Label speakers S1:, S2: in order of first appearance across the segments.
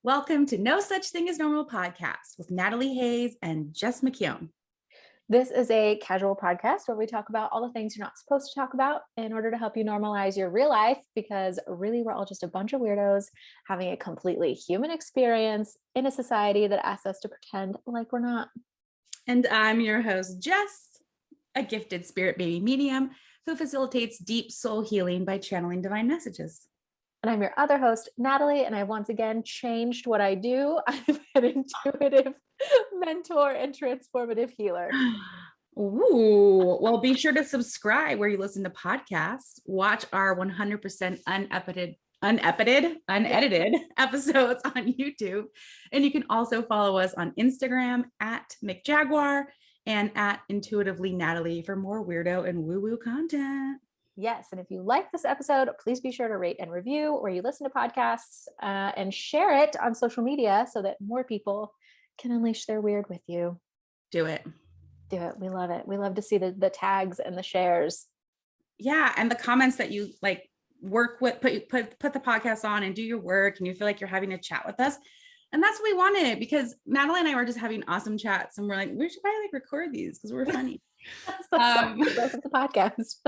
S1: Welcome to No Such Thing as Normal podcast with Natalie Hayes and Jess McKeown.
S2: This is a casual podcast where we talk about all the things you're not supposed to talk about in order to help you normalize your real life, because really we're all just a bunch of weirdos having a completely human experience in a society that asks us to pretend like we're not.
S1: And I'm your host, Jess, a gifted spirit baby medium who facilitates deep soul healing by channeling divine messages.
S2: And I'm your other host, Natalie, and I once again changed what I do. I'm an intuitive mentor and transformative healer.
S1: Ooh, well, be sure to subscribe where you listen to podcasts. Watch our 100% unedited episodes on YouTube. And you can also follow us on Instagram at McJaguar and at Intuitively Natalie for more weirdo and woo-woo content.
S2: Yes. And if you like this episode, please be sure to rate and review where you listen to podcasts and share it on social media so that more people can unleash their weird with you.
S1: Do it.
S2: Do it. We love it. We love to see the tags and the shares.
S1: Yeah. And the comments that you like work with, put the podcast on and do your work and you feel like you're having a chat with us. And that's what we wanted, because Natalie and I were just having awesome chats and we're like, we should probably like record these because we're funny.
S2: That's the podcast.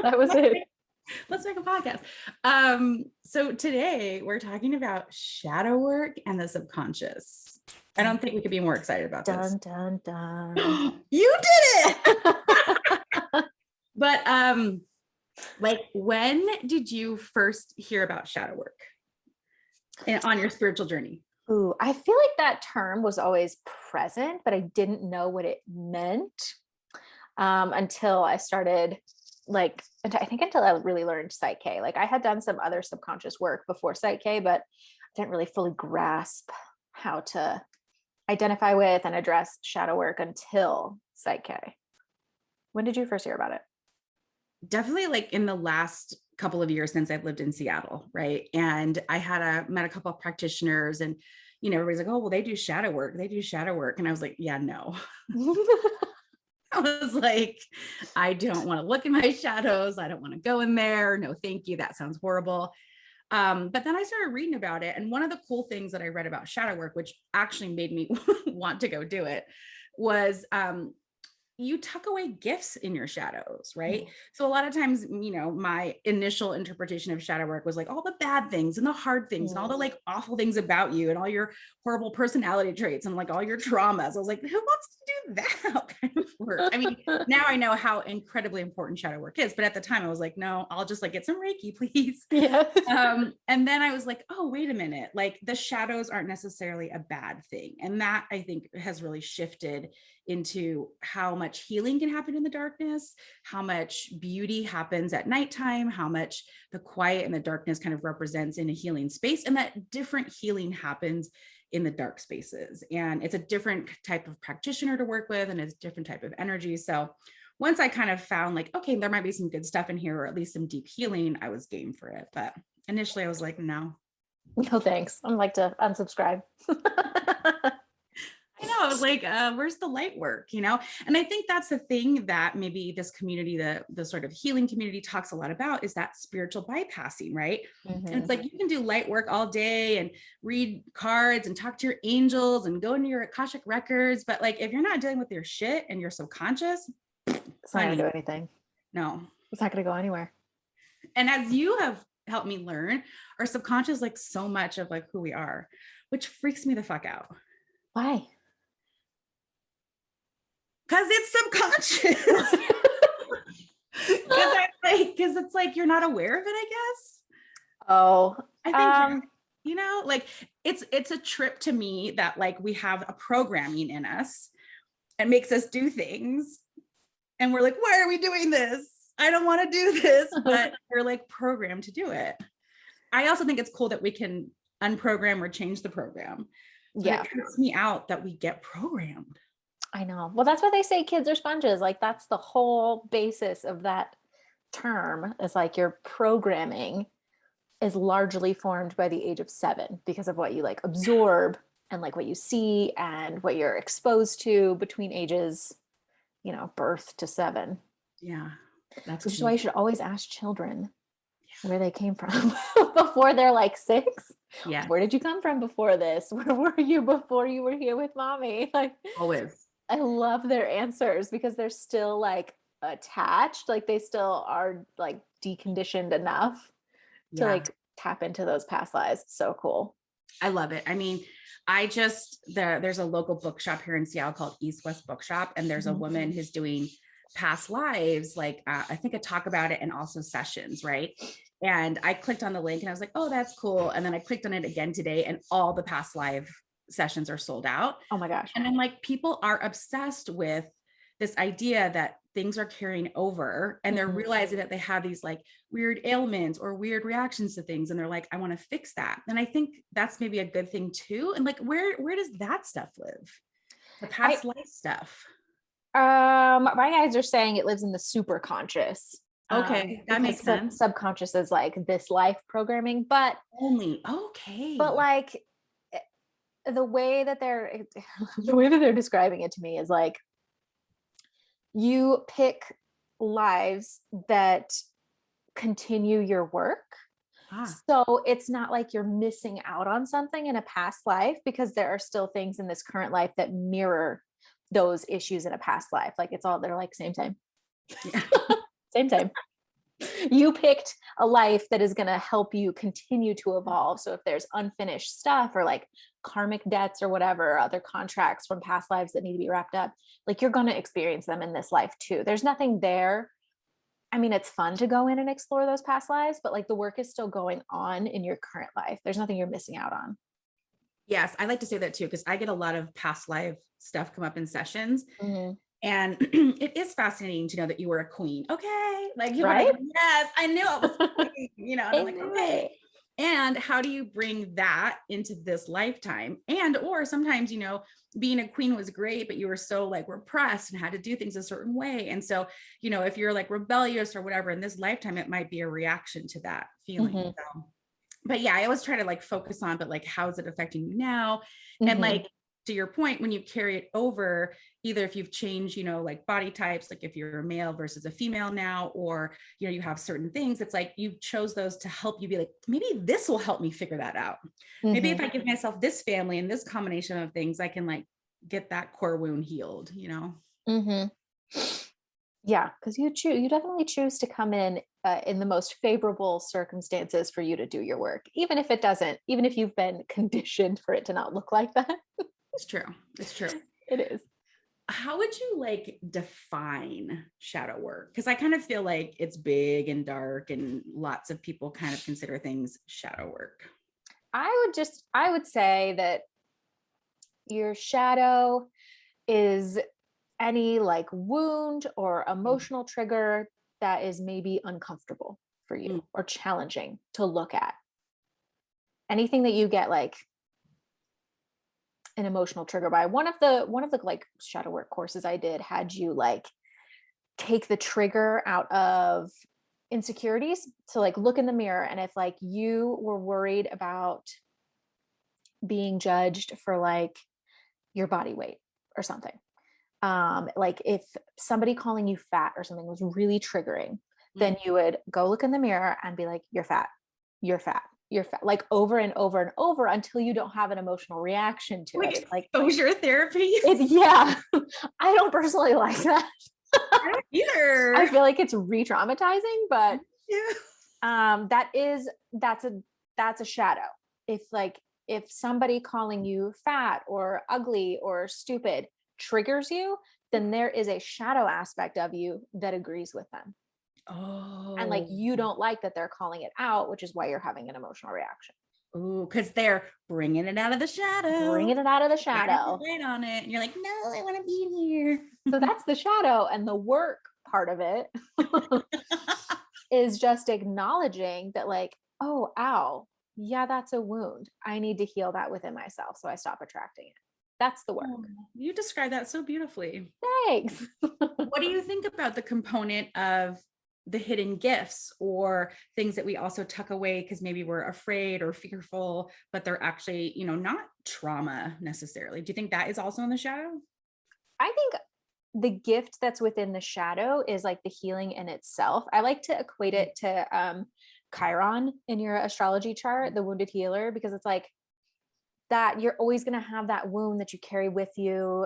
S2: That was it.
S1: Let's make a podcast. So today we're talking about shadow work and the subconscious. I don't think we could be more excited about this.
S2: Dun, dun, dun.
S1: You did it. But like, when did you first hear about shadow work on your spiritual journey?
S2: Ooh, I feel like that term was always present, but I didn't know what it meant until I started, until I really learned Psych-K. Like I had done some other subconscious work before Psych-K, but I didn't really fully grasp how to identify with and address shadow work until Psych-K. When did you first hear about it?
S1: Definitely like in the last couple of years since I've lived in Seattle, right? And I had met a couple of practitioners and, everybody's like, oh, well, they do shadow work. And I was like, yeah, no. I was like, I don't want to look in my shadows. I don't want to go in there. No, thank you. That sounds horrible. But then I started reading about it. And one of the cool things that I read about shadow work, which actually made me want to go do it, was you tuck away gifts in your shadows, right? Mm-hmm. So a lot of times, my initial interpretation of shadow work was like all the bad things and the hard things and all the like awful things about you and all your horrible personality traits and like all your traumas. I was like, who wants to do that kind of work? I mean, now I know how incredibly important shadow work is, but at the time I was like, no, I'll just like get some Reiki, please.
S2: Yeah.
S1: And then I was like, oh, wait a minute. Like the shadows aren't necessarily a bad thing. And that I think has really shifted into how much healing can happen in the darkness, how much beauty happens at nighttime, how much the quiet and the darkness kind of represents in a healing space, and that different healing happens in the dark spaces. And it's a different type of practitioner to work with, and it's a different type of energy. So once I kind of found like, okay, there might be some good stuff in here, or at least some deep healing, I was game for it. But initially I was like, no.
S2: No, thanks. I'm like to unsubscribe.
S1: I know, I was like, where's the light work, And I think that's the thing that maybe this community, the sort of healing community talks a lot about, is that spiritual bypassing, right? Mm-hmm. And it's like, you can do light work all day and read cards and talk to your angels and go into your Akashic records. But like, if you're not dealing with your shit and your subconscious,
S2: it's not going to do anything.
S1: No.
S2: It's not going to go anywhere.
S1: And as you have helped me learn, our subconscious, like so much of like who we are, which freaks me the fuck out.
S2: Why?
S1: Because it's subconscious. Because it's like you're not aware of it, I guess.
S2: Oh,
S1: I think like it's a trip to me that like we have a programming in us and makes us do things, and we're like, why are we doing this? I don't want to do this, but we're like programmed to do it. I also think it's cool that we can unprogram or change the program.
S2: Yeah,
S1: it creeps me out that we get programmed.
S2: I know. Well, that's why they say kids are sponges. Like that's the whole basis of that term, is like your programming is largely formed by the age of 7 because of what you like absorb and like what you see and what you're exposed to between ages, birth to 7.
S1: Yeah.
S2: Which is why you should always ask children where they came from before they're like 6.
S1: Yeah,
S2: Where did you come from before this? Where were you before you were here with mommy? Like,
S1: always.
S2: I love their answers because they're still like attached, like they still are like deconditioned enough to
S1: Yeah,
S2: like tap into those past lives. So cool.
S1: I love it. I mean, there's a local bookshop here in Seattle called East West Bookshop, and there's a
S2: Mhm.
S1: woman who's doing past lives, like I think a talk about it and also sessions, right? And I clicked on the link and I was like, oh, that's cool. And then I clicked on it again today, and all the past live sessions are sold out.
S2: Oh my gosh.
S1: And I'm like, people are obsessed with this idea that things are carrying over, and they're
S2: Mhm.
S1: realizing that they have these like weird ailments or weird reactions to things, and they're like, I want to fix that. And I think that's maybe a good thing too. And like, where does that stuff live? The
S2: I
S1: past life stuff.
S2: my guys are saying it lives in the super conscious.
S1: Okay, that
S2: Because
S1: makes sense.
S2: subconscious is like this life programming,
S1: Only
S2: but
S1: okay.
S2: like eh, the way that they're the way that they're describing it to me is like you pick lives that continue your work.
S1: Ah,
S2: So it's not like you're missing out on something in a past life because there are still things in this current life that mirror those issues in a past life. Like it's all, they're like same,
S1: yeah.
S2: same. You picked a life that is going to help you continue to evolve. So if there's unfinished stuff or like karmic debts or whatever, other contracts from past lives that need to be wrapped up, like you're going to experience them in this life too. There's nothing there. I mean, it's fun to go in and explore those past lives, but like the work is still going on in your current life. There's nothing you're missing out on.
S1: Yes, I like to say that too, because I get a lot of past life stuff come up in sessions.
S2: Mhm.
S1: And it is fascinating to know that you were a queen. Okay. Like people are
S2: Right?
S1: like, yes, I knew I was a queen, and
S2: I
S1: I'm like,
S2: knew
S1: okay.
S2: it.
S1: And how do you bring that into this lifetime? And or sometimes, being a queen was great, but you were so like repressed and had to do things a certain way. And so, if you're like rebellious or whatever in this lifetime, it might be a reaction to that feeling.
S2: Mhm.
S1: So, but yeah, I always try to like focus on, but like, how is it affecting you now? And
S2: Mhm.
S1: like, to your point, when you carry it over, either if you've changed, like body types, like if you're a male versus a female now, or, you have certain things, it's like you chose those to help you be like, maybe this will help me figure that out. Maybe if
S2: Mhm.
S1: I give myself this family and this combination of things, I can like get that core wound healed.
S2: Mhm. Yeah, because you definitely choose to come in the most favorable circumstances for you to do your work, even if it doesn't, even if you've been conditioned for it to not look like that.
S1: It's true. It's true.
S2: It is.
S1: How would you like define shadow work? Because I kind of feel like it's big and dark, and lots of people kind of consider things shadow work.
S2: I would say that your shadow is any like wound or
S1: Mm,
S2: emotional trigger that is maybe uncomfortable for
S1: mm,
S2: you or challenging to look at. Anything that you get like an emotional trigger by. One of the like shadow work courses I did had you like take the trigger out of insecurities. So like look in the mirror, and if like you were worried about being judged for like your body weight or something, like if somebody calling you fat or something was really triggering,
S1: mm.
S2: then you would go look in the mirror and be like, you're fat, you're fat, you're fat, like over and over and over until you don't have an emotional reaction to
S1: Like
S2: it. Like
S1: exposure therapy.
S2: it, yeah. I don't personally like that.
S1: I don't
S2: I
S1: either.
S2: feel like it's re-traumatizing, but
S1: Yeah.
S2: that is that's a shadow. If like if somebody calling you fat or ugly or stupid triggers you, then there is a shadow aspect of you that agrees with them. And like
S1: Oh,
S2: you don't like that they're calling it out, which is why you're having an emotional reaction.
S1: oh, because they're bringing it out of the shadow.
S2: Bringing it out of the
S1: Shine the
S2: shadow.
S1: light on it. And you're like, no, I want to be in here.
S2: So that's the shadow, and the work part of it is just acknowledging that like, oh, ow, yeah, that's a wound. I need to heal that within myself so I stop attracting it. That's the work.
S1: Oh, you described that so beautifully.
S2: Thanks.
S1: What do you think about the component of the hidden gifts or things that we also tuck away because maybe we're afraid or fearful, but they're actually, not trauma necessarily? Do you think that is also in the shadow?
S2: I think the gift that's within the shadow is like the healing in itself. I like to equate it to Chiron in your astrology chart, the wounded healer, because it's like that you're always going to have that wound that you carry with you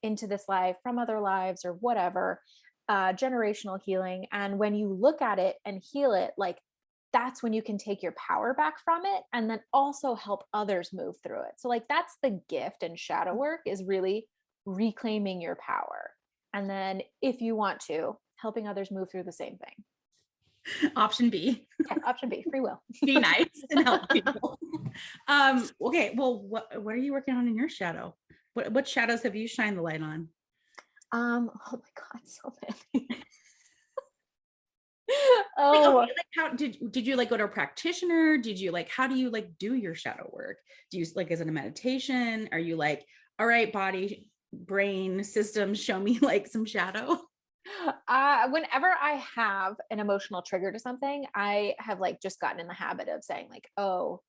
S2: into this life from other lives or whatever, generational healing. And when you look at it and heal it, like that's when you can take your power back from it and then also help others move through it. So like that's the gift in shadow work, is really reclaiming your power. And then if you want to, helping others move through the same thing.
S1: Option B.
S2: Okay, option B, free will.
S1: Be nice and help people. Okay, well, what are you working on in your shadow? What shadows have you shined the light on?
S2: Oh my God, so many.
S1: Like,
S2: Oh,
S1: okay, like how did you like go to a practitioner? Did you like, how do you like do your shadow work? Do you like, is it a meditation? Are you like, all right, body, brain, system, show me like some shadow?
S2: whenever I have an emotional trigger to something, I have like just gotten in the habit of saying like, oh,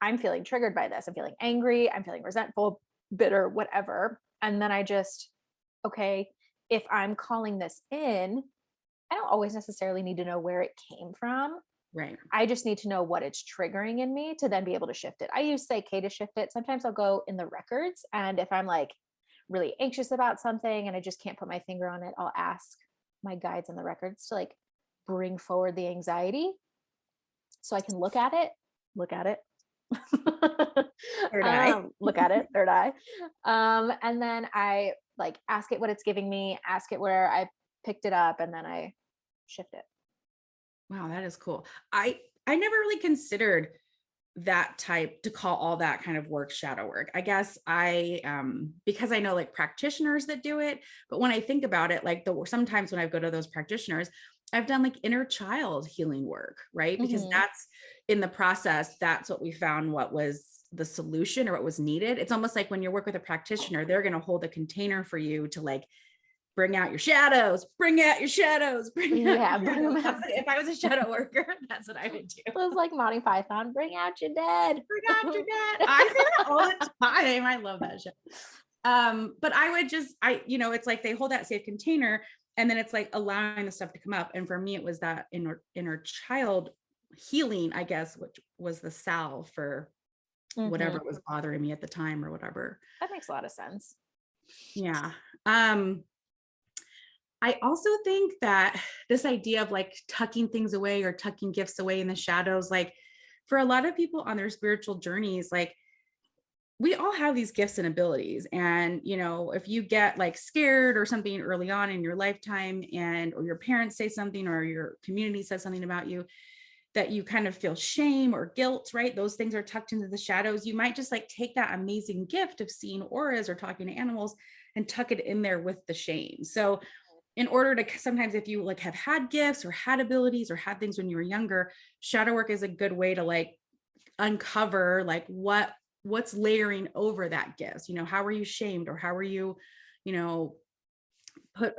S2: I'm feeling triggered by this. I'm feeling angry. I'm feeling resentful, bitter, whatever. And then I just, okay, if I'm calling this in, I don't always necessarily need to know where it came from.
S1: Right.
S2: I just need to know what it's triggering in me to then be able to shift it. I use Psyche to shift it. Sometimes I'll go in the records. And if I'm like really anxious about something and I just can't put my finger on it, I'll ask my guides in the records to like bring forward the anxiety so I can look at it,
S1: Third eye.
S2: look at it, third eye. And then I like ask it what it's giving me, ask it where I picked it up, and then I shift it.
S1: Wow, that is cool. I never really considered that type to call all that kind of work shadow work. I guess I because I know like practitioners that do it, but when I think about it, like sometimes when I go to those practitioners, I've done like inner child healing work, right? Because that's in the process, that's what we found what was the solution or what was needed. It's almost like when you work with a practitioner, they're going to hold a container for you to like bring out your shadows, bring out your shadows, bring out
S2: Yeah,
S1: your
S2: bring them
S1: shadows.
S2: out.
S1: If I was a shadow worker, that's what I would do.
S2: It was like Monty Python, bring out your dead.
S1: Bring out your dead. I say that all the time. I love that shit. But I would just, it's like they hold that safe container and then it's like allowing the stuff to come up. And for me, it was that inner child healing, I guess, which was the salve for whatever was bothering me at the time or whatever.
S2: That makes a lot of sense.
S1: Yeah. I also think that this idea of like tucking things away or tucking gifts away in the shadows, like for a lot of people on their spiritual journeys, like we all have these gifts and abilities. And, if you get like scared or something early on in your lifetime or your parents say something or your community says something about you, that you kind of feel shame or guilt, right? Those things are tucked into the shadows. You might just like take that amazing gift of seeing auras or talking to animals and tuck it in there with the shame. So in order to sometimes if you like have had gifts or had abilities or had things when you were younger, shadow work is a good way to like uncover like what's layering over that gift. How were you shamed or how were you,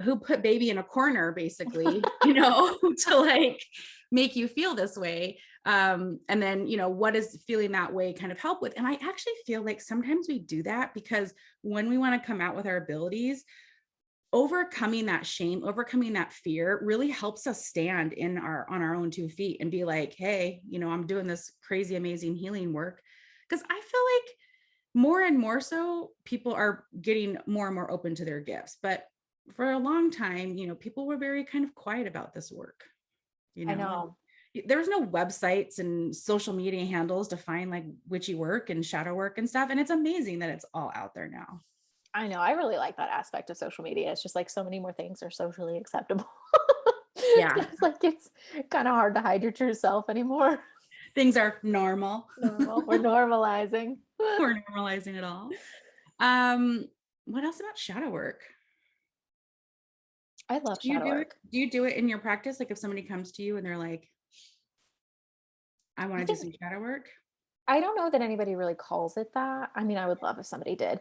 S1: who put baby in a corner basically, to like make you feel this way. And then, what does feeling that way kind of help with? And I actually feel like sometimes we do that because when we want to come out with our abilities, overcoming that shame, overcoming that fear really helps us stand on our own 2 feet and be like, hey, I'm doing this crazy, amazing healing work. Because I feel like more and more so people are getting more and more open to their gifts. But for a long time, people were very kind of quiet about this work.
S2: I know.
S1: There was no websites and social media handles to find like witchy work and shadow work and stuff. And it's amazing that it's all out there now.
S2: I know. I really like that aspect of social media. It's just like so many more things are socially acceptable.
S1: Yeah.
S2: It's like it's kind of hard to hide your true self anymore.
S1: Things are normal.
S2: We're normalizing.
S1: We're normalizing it all. What else about shadow work?
S2: I love shadow work.
S1: Do you do it in your practice? Like if somebody comes to you and they're like, I want to do some shadow work.
S2: I don't know that anybody really calls it that. I mean, I would love if somebody did,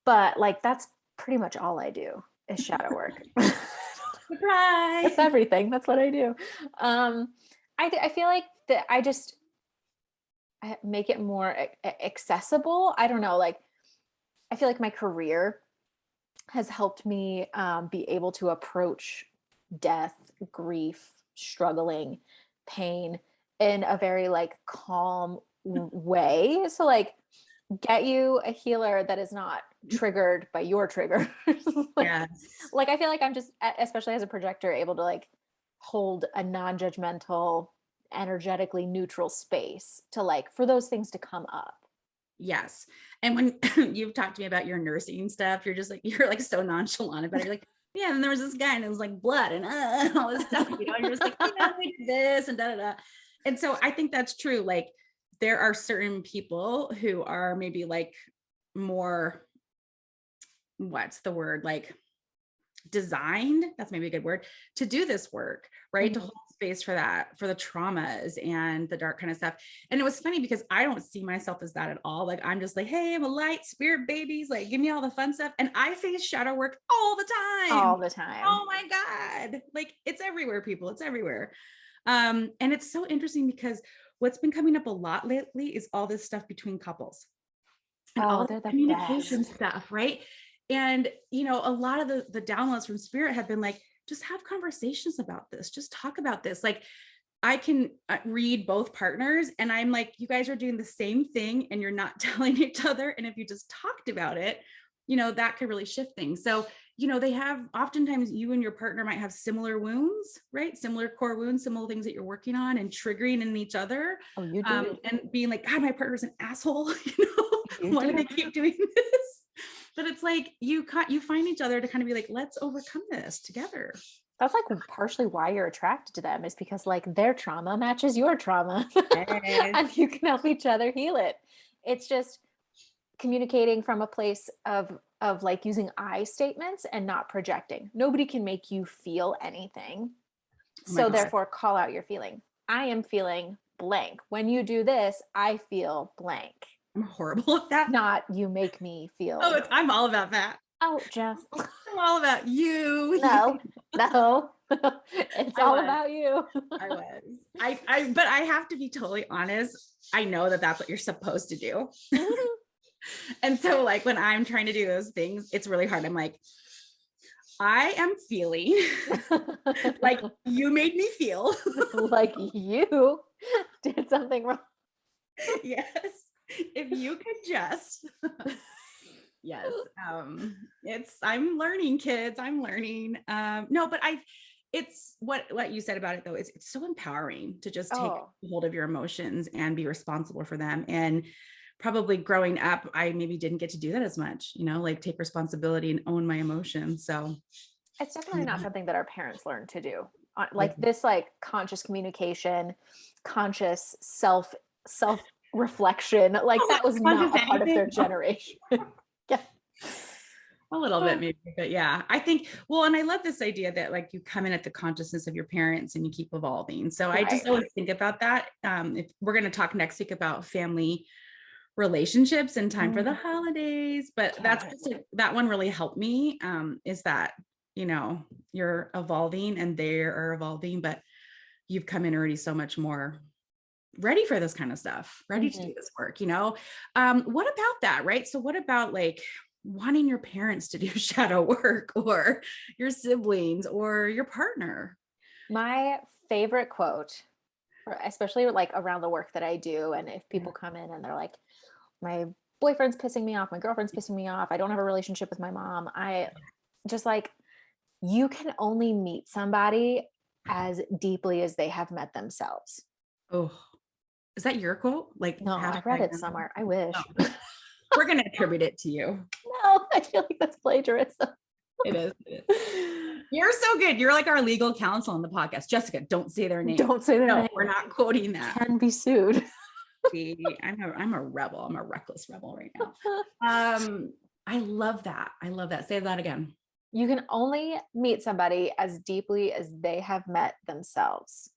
S2: but like that's pretty much all I do is shadow work.
S1: Surprise!
S2: That's everything. That's what I do. I feel like that I make it more accessible. I don't know. Like I feel like my career has helped me be able to approach death, grief, struggling, pain in a very like calm way. So like get you a healer that is not triggered by your trigger. like,
S1: Yes.
S2: like I feel like I'm just, especially as a projector, able to like hold a non-judgmental, energetically neutral space to like for those things to come up.
S1: Yes. And when you've talked to me about your nursing stuff, you're like so nonchalant about it. You're like, yeah, and there was this guy and it was like blood and all this stuff, and you're just like, yeah, we did this and da da da. And so I think that's true. Like there are certain people who are maybe like more, what's the word? Like designed, that's maybe a good word, to do this work, right? To hold space for that, for the traumas and the dark kind of stuff. And it was funny because I don't see myself as that at all. Like I'm just like, hey, I'm a light spirit babies, like give me all the fun stuff. And I face shadow work all the time.
S2: All the time.
S1: Oh my God. Like it's everywhere, people. It's everywhere. And it's so interesting because what's been coming up a lot lately is all this stuff between couples and all
S2: They're
S1: the
S2: the
S1: communication
S2: best.
S1: stuff, right? And a lot of the downloads from spirit have been like, just have conversations about this, just talk about this. Like I can read both partners and I'm like, you guys are doing the same thing and you're not telling each other. And if you just talked about it, that could really shift things. So they have, oftentimes you and your partner might have similar wounds, right? Similar core wounds, similar things that you're working on and triggering in each other.
S2: Oh, you do.
S1: And being like, God, my partner's an asshole.
S2: You
S1: Why do
S2: do.
S1: they keep doing this? But it's like you find each other to kind of be like, let's overcome this together.
S2: That's like partially why you're attracted to them, is because like their trauma matches your trauma
S1: Yes.
S2: and you can help each other heal it. It's just communicating from a place of like using I statements and not projecting. Nobody can make you feel anything.
S1: Oh my
S2: So
S1: God.
S2: therefore call out your feeling. I am feeling blank. When you do this, I feel blank.
S1: I'm horrible at that.
S2: Not you make me feel.
S1: Oh, I'm all about that.
S2: Oh, Jess.
S1: I'm all about you.
S2: No, no. It's all about you.
S1: I was. But I have to be totally honest. I know that that's what you're supposed to do. And so like when I'm trying to do those things, it's really hard. I'm like, I am feeling like you made me feel
S2: like you did something wrong.
S1: Yes. If you could just yes. I'm learning, kids. I'm learning. No, but it's what you said about it though. It's so empowering to just take hold of your emotions and be responsible for them. And probably growing up, I maybe didn't get to do that as much, like take responsibility and own my emotions. So
S2: it's definitely not something that our parents learned to do. Like this, like conscious communication, conscious self reflection, like that was not a part of their generation. Yeah.
S1: A little bit maybe, but yeah, I think, well, and I love this idea that like you come in at the consciousness of your parents and you keep evolving. So I just always think about that. If we're going to talk next week about family relationships and time for the holidays, but that's just that one really helped me, is that, you're evolving and they are evolving, but you've come in already so much more ready for this kind of stuff, ready to do this work, what about that, right? So what about like wanting your parents to do shadow work or your siblings or your partner?
S2: My favorite quote, especially like around the work that I do, and if people come in and they're like, my boyfriend's pissing me off, my girlfriend's pissing me off, I don't have a relationship with my mom, I just like, you can only meet somebody as deeply as they have met themselves.
S1: Oh, is that your quote? Like,
S2: no, I read it somewhere. I wish.
S1: Oh. We're going to attribute it to you.
S2: No, I feel like that's plagiarism.
S1: It is. You're so good. You're like our legal counsel on the podcast. Jessica, don't say their name.
S2: Don't say their name.
S1: We're not quoting that.
S2: Can be sued.
S1: I'm a rebel. I'm a reckless rebel right now. I love that. Say that again.
S2: You can only meet somebody as deeply as they have met themselves.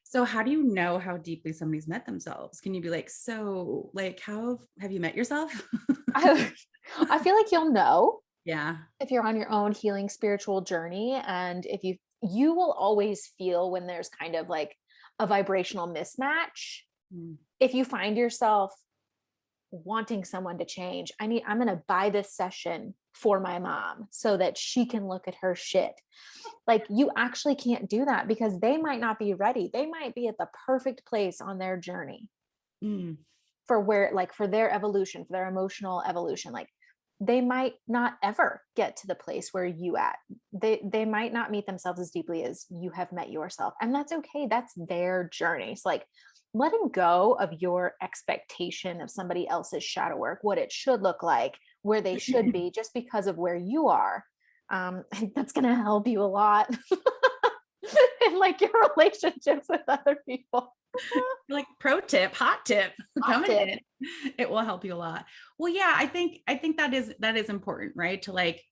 S1: So how do you know how deeply somebody's met themselves? Can you be like, so like, how have you met yourself?
S2: I feel like you'll know.
S1: Yeah.
S2: If you're on your own healing spiritual journey, and if you will always feel when there's kind of like a vibrational mismatch. If you find yourself wanting someone to change. I'm going to buy this session for my mom so that she can look at her shit. Like, you actually can't do that because they might not be ready. They might be at the perfect place on their journey for where, like, for their evolution, for their emotional evolution. Like, they might not ever get to the place where you at. They might not meet themselves as deeply as you have met yourself. And that's okay. That's their journey. It's like letting go of your expectation of somebody else's shadow work, what it should look like, where they should be, just because of where you are. That's going to help you a lot in like your relationships with other people.
S1: Like, pro tip, hot tip, coming in. It will help you a lot. Well, yeah, I think that is important, right? To like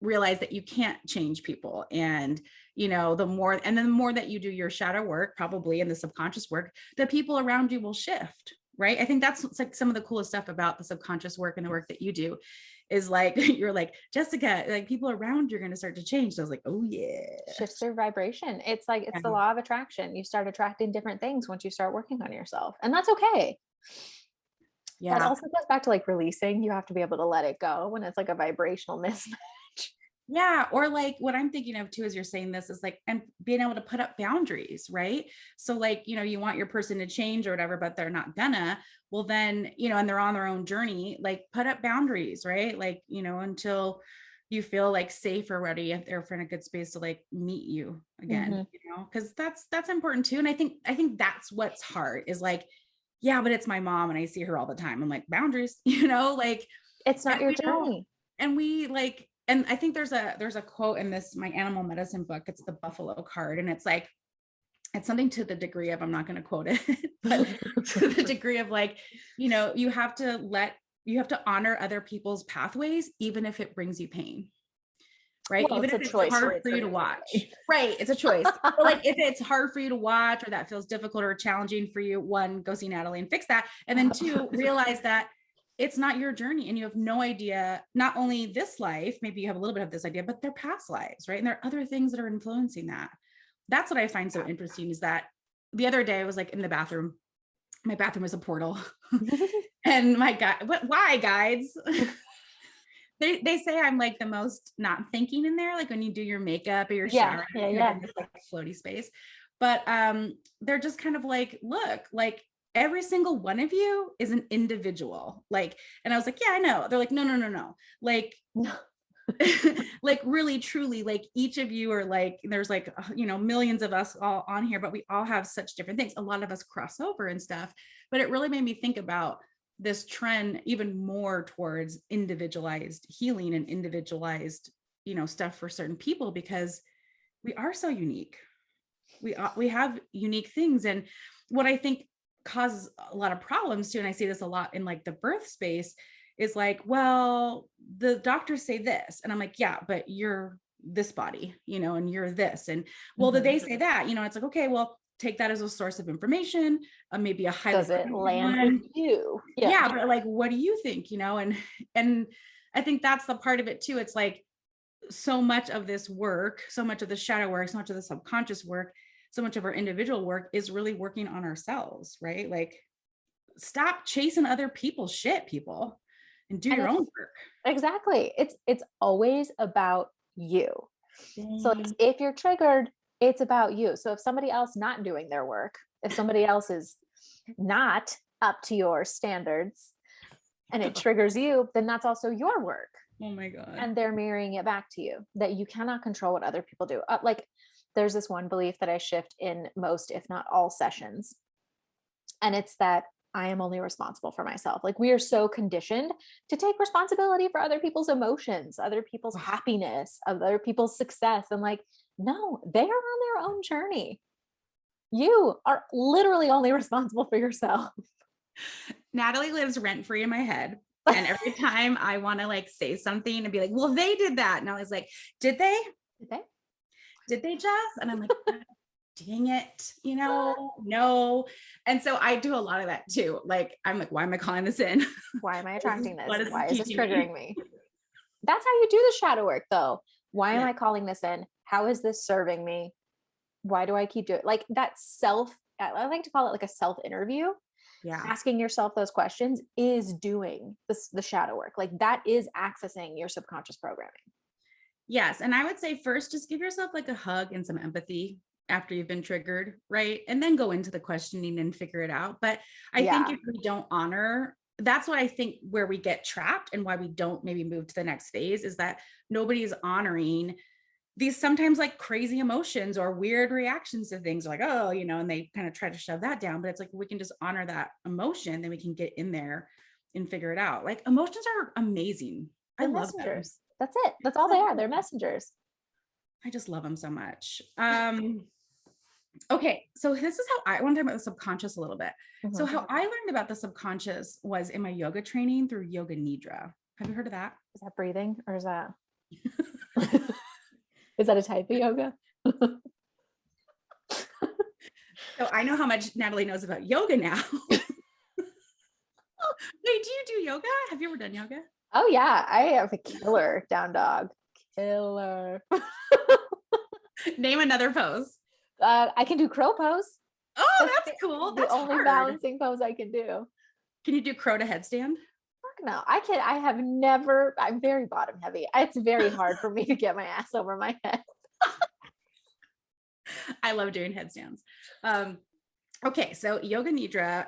S1: realize that you can't change people. And, the more that you do your shadow work, probably in the subconscious work, the people around you will shift, right? I think that's like some of the coolest stuff about the subconscious work and the work that you do is like, you're like, Jessica, like people around you are going to start to change. So I was like, oh yeah.
S2: Shifts their vibration. It's like, it's the law of attraction. You start attracting different things once you start working on yourself. And that's okay. Yeah. That also goes back to like releasing. You have to be able to let it go when it's like a vibrational mismatch.
S1: Yeah. Or like what I'm thinking of too, as you're saying this, is like, and being able to put up boundaries, right? So like, you want your person to change or whatever, but they're not gonna, well then, and they're on their own journey, like put up boundaries, right? Like, until you feel like safe or ready, if they're in a good space to like meet you again, because that's important too. And I think that's what's hard is like, yeah, but it's my mom and I see her all the time. I'm like, boundaries, like
S2: it's not your journey.
S1: And we like, and I think there's a quote in my animal medicine book. It's the buffalo card. And it's like, it's something to the degree of, I'm not going to quote it, but to the degree of like, you have to honor other people's pathways, even if it brings you pain. Right.
S2: Well,
S1: even if it's hard for you to watch. Right. It's a choice. But like, if it's hard for you to watch, or that feels difficult or challenging for you, one, go see Natalie and fix that. And then two, realize that it's not your journey and you have no idea, not only this life, maybe you have a little bit of this idea, but their past lives, right? And there are other things that are influencing that. That's what I find so interesting, is that the other day I was like in the bathroom. My bathroom is a portal. And my guy, why guides? They say I'm like the most not thinking in there, like when you do your makeup or your shower, in this like floaty space. But they're just kind of like, look, like every single one of you is an individual. Like, and I was like, yeah, I know. They're like, no. Like, like really, truly, like each of you are like, there's like, millions of us all on here, but we all have such different things. A lot of us cross over and stuff, but it really made me think about this trend even more towards individualized healing and individualized, stuff for certain people, because we are so unique. We have unique things. And what I think causes a lot of problems too, and I see this a lot in like the birth space, is like, well, the doctors say this. And I'm like, yeah, but you're this body, and you're this. And well, did they say that? It's like, okay, well, take that as a source of information, maybe a highly.
S2: Does it land with you?
S1: Yeah. But like, what do you think, and I think that's the part of it too. It's like so much of this work, so much of the shadow work, so much of the subconscious work, so much of our individual work is really working on ourselves, right? Like, stop chasing other people's shit, people, and do your own work.
S2: Exactly. It's always about you. So if you're triggered, it's about you. So if somebody else not doing their work, if somebody else is not up to your standards and it triggers you, then that's also your work.
S1: Oh my God.
S2: And they're mirroring it back to you, that you cannot control what other people do. Like there's this one belief that I shift in most, if not all sessions. And it's that I am only responsible for myself. Like we are so conditioned to take responsibility for other people's emotions, other people's happiness, other people's success. And like, no, they are on their own journey. You are literally only responsible for yourself.
S1: Natalie lives rent-free in my head. And every time I want to like say something and be like, well, they did that. And I was like, did they? Did they, Jess? And I'm like, dang it, no. And so I do a lot of that too. Like, I'm like, why am I calling this in?
S2: Why am I attracting this? Why is this triggering me? That's how you do the shadow work though. Why am I calling this in? How is this serving me? Why do I keep doing it? Like that I like to call it like a self interview.
S1: Yeah.
S2: Asking yourself those questions is doing the shadow work. Like that is accessing your subconscious programming.
S1: Yes. And I would say first, just give yourself like a hug and some empathy after you've been triggered, right? And then go into the questioning and figure it out. But I think if we don't honor, that's what I think where we get trapped and why we don't maybe move to the next phase is that nobody's honoring these sometimes like crazy emotions or weird reactions to things like, oh, and they kind of try to shove that down. But it's like, we can just honor that emotion, then we can get in there and figure it out. Like emotions are amazing.
S2: They're
S1: I love them.
S2: messengers. That's it. That's all they are. They're messengers.
S1: I just love them so much. Okay. So this is how I want to talk about the subconscious a little bit. So how I learned about the subconscious was in my yoga training through Yoga Nidra. Have you heard of that?
S2: Is that breathing or is that is that a type of yoga?
S1: So I know how much Natalie knows about yoga now. Wait, do you do yoga? Have you ever done yoga?
S2: Oh yeah, I have a killer down dog. Killer.
S1: Name another pose.
S2: I can do crow pose.
S1: Oh, that's cool. That's
S2: the only
S1: hard.
S2: balancing pose I can do.
S1: Can you do crow to headstand?
S2: Fuck no, I can. I have never. I'm very bottom heavy. It's very hard for me to get my ass over my head.
S1: I love doing headstands. Okay, so Yoga Nidra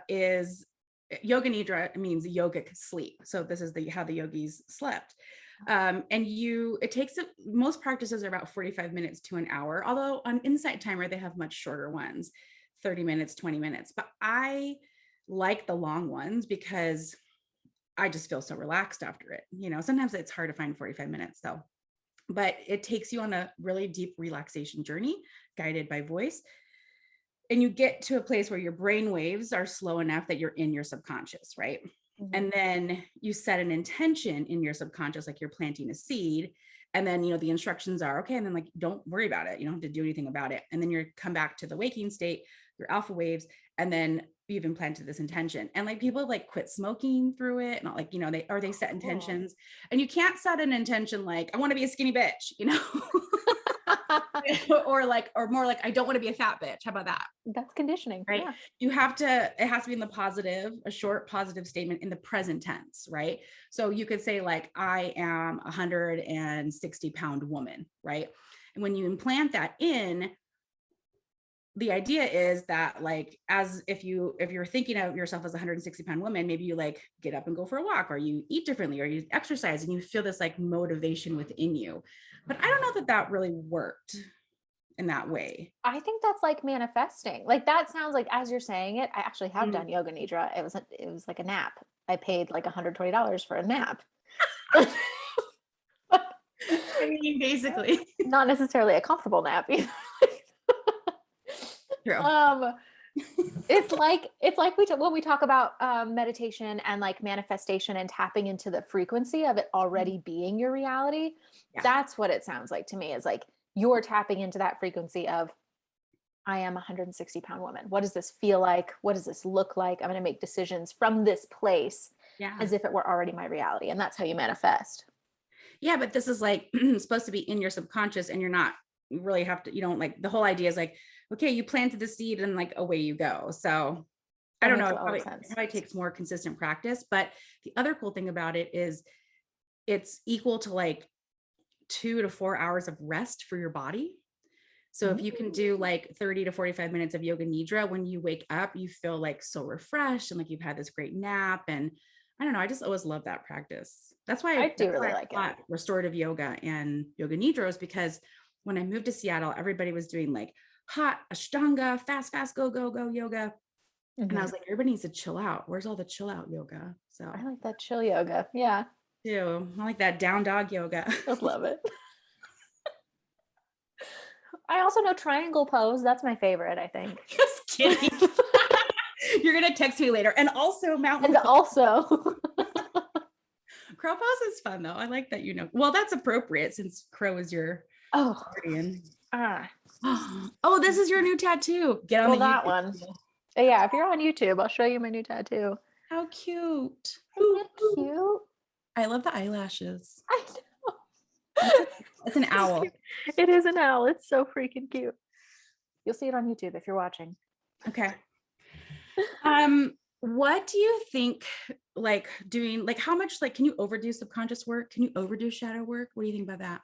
S1: means yogic sleep. So this is how the yogis slept. And it takes most practices are about 45 minutes to an hour, although on Insight Timer, they have much shorter ones, 30 minutes, 20 minutes. But I like the long ones because I just feel so relaxed after it. Sometimes it's hard to find 45 minutes though, but it takes you on a really deep relaxation journey guided by voice. And you get to a place where your brain waves are slow enough that you're in your subconscious, right? And then you set an intention in your subconscious, like you're planting a seed. And then, the instructions are okay. And then like, don't worry about it. You don't have to do anything about it. And then you come back to the waking state, your alpha waves, and then you've implanted this intention. And like people like quit smoking through it. Not like, they set intentions and you can't set an intention like, I want to be a skinny bitch, or more like, I don't want to be a fat bitch. How about that?
S2: That's conditioning,
S1: right? Yeah. It has to be in the positive, a short positive statement in the present tense, right? So you could say like, I am 160-pound woman, right? And when you implant that in, the idea is that like, as if you're thinking of yourself as a 160-pound woman, maybe you like get up and go for a walk, or you eat differently, or you exercise, and you feel this like motivation within you. But I don't know that really worked in that way.
S2: I think that's like manifesting. Like that sounds like, as you're saying it, I actually have done Yoga Nidra. It was like a nap. I paid like $120 for a nap.
S1: I mean, basically,
S2: not necessarily a comfortable nap either.
S1: True.
S2: It's like when we talk about meditation and like manifestation and tapping into the frequency of it already being your reality. Yeah. That's what it sounds like to me, is like you're tapping into that frequency of, I am a 160-pound woman. What does this feel like? What does this look like? I'm going to make decisions from this place as if it were already my reality. And that's how you manifest.
S1: Yeah. But this is like supposed to be in your subconscious, and you really have to, like the whole idea is like, okay, you planted the seed and like away you go. So I don't know, it probably takes more consistent practice. But the other cool thing about it is it's equal to like 2 to 4 hours of rest for your body. So if you can do like 30 to 45 minutes of Yoga Nidra, when you wake up, you feel like so refreshed and like you've had this great nap. And I don't know, I just always love that practice. That's why I really like it. Restorative yoga and Yoga Nidra is because when I moved to Seattle, everybody was doing like hot Ashtanga, fast, go yoga. And I was like, everybody needs to chill out. Where's all the chill out yoga? So
S2: I like that chill yoga. Yeah.
S1: Too. I like that down dog yoga.
S2: I love it. I also know triangle pose. That's my favorite, I think.
S1: Just kidding. You're going to text me later. And also mountain.
S2: And also.
S1: Crow pose is fun though. I like that, well, that's appropriate since crow is your guardian. Oh, this is your new tattoo. Get on
S2: that one. Yeah, if you're on YouTube, I'll show you my new tattoo.
S1: How cute.
S2: Isn't it cute?
S1: I love the eyelashes.
S2: I know.
S1: It's an owl.
S2: It is an owl. It's so freaking cute. You'll see it on YouTube if you're watching.
S1: Okay. What do you think, like doing, like how much, like, can you overdo subconscious work? Can you overdo shadow work? What do you think about that?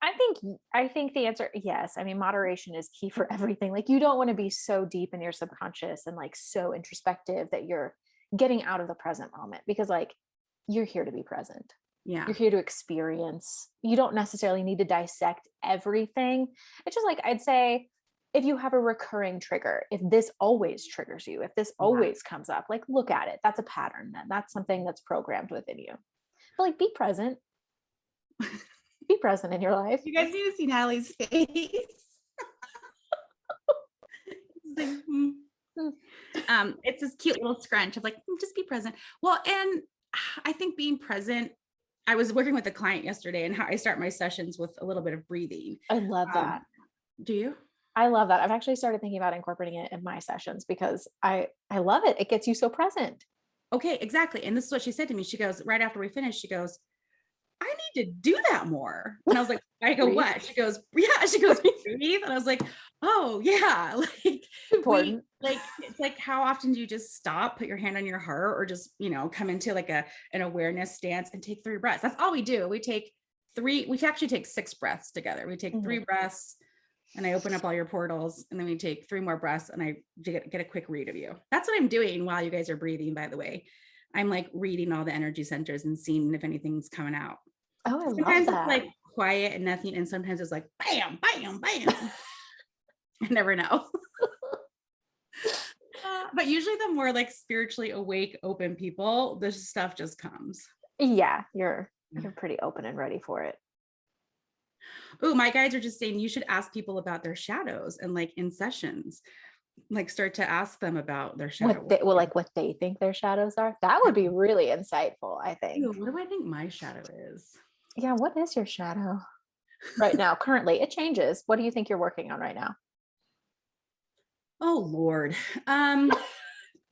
S2: I think the answer, yes. I mean, moderation is key for everything. Like you don't want to be so deep in your subconscious and like so introspective that you're getting out of the present moment, because like you're here to be present.
S1: Yeah.
S2: You're here to experience. You don't necessarily need to dissect everything. It's just like, I'd say, if you have a recurring trigger, if this always triggers you, if this
S1: Yeah.
S2: always comes up, like look at it. That's a pattern then. That's something that's programmed within you. But like be present. Be present in your life.
S1: You guys need to see Natalie's face. It's like, it's this cute little scrunch of like, just be present. Well, and I think being present, I was working with a client yesterday and how I start my sessions with a little bit of breathing.
S2: I love that.
S1: Do you?
S2: I love that. I've actually started thinking about incorporating it in my sessions because I love it. It gets you so present.
S1: Okay, exactly. And this is what she said to me. She goes, right after we finished, she goes, I need to do that more. And I was like, I go,
S2: Breathe.
S1: what? She goes, yeah. She goes, breathe. And I was like, oh yeah. Like
S2: Important.
S1: it's like, how often do you just stop, put your hand on your heart, or just, come into like an awareness stance and take 3 breaths. That's all we do. We actually take 6 breaths together. We take 3 breaths and I open up all your portals, and then we take 3 more breaths and I get a quick read of you. That's what I'm doing while you guys are breathing, by the way. I'm like reading all the energy centers and seeing if anything's coming out.
S2: Oh, I
S1: Sometimes
S2: love that.
S1: it's like quiet and nothing, and sometimes it's like bam, bam, bam. I never know. But usually the more like spiritually awake, open people, this stuff just comes.
S2: Yeah, you're pretty open and ready for it.
S1: Oh, my guides are just saying you should ask people about their shadows, and like in sessions, like start to ask them about their shadow.
S2: What they think their shadows are. That would be really insightful, I think.
S1: Ooh, what do I think my shadow is?
S2: Yeah, what is your shadow right now? Currently, it changes. What do you think you're working on right now?
S1: Oh Lord.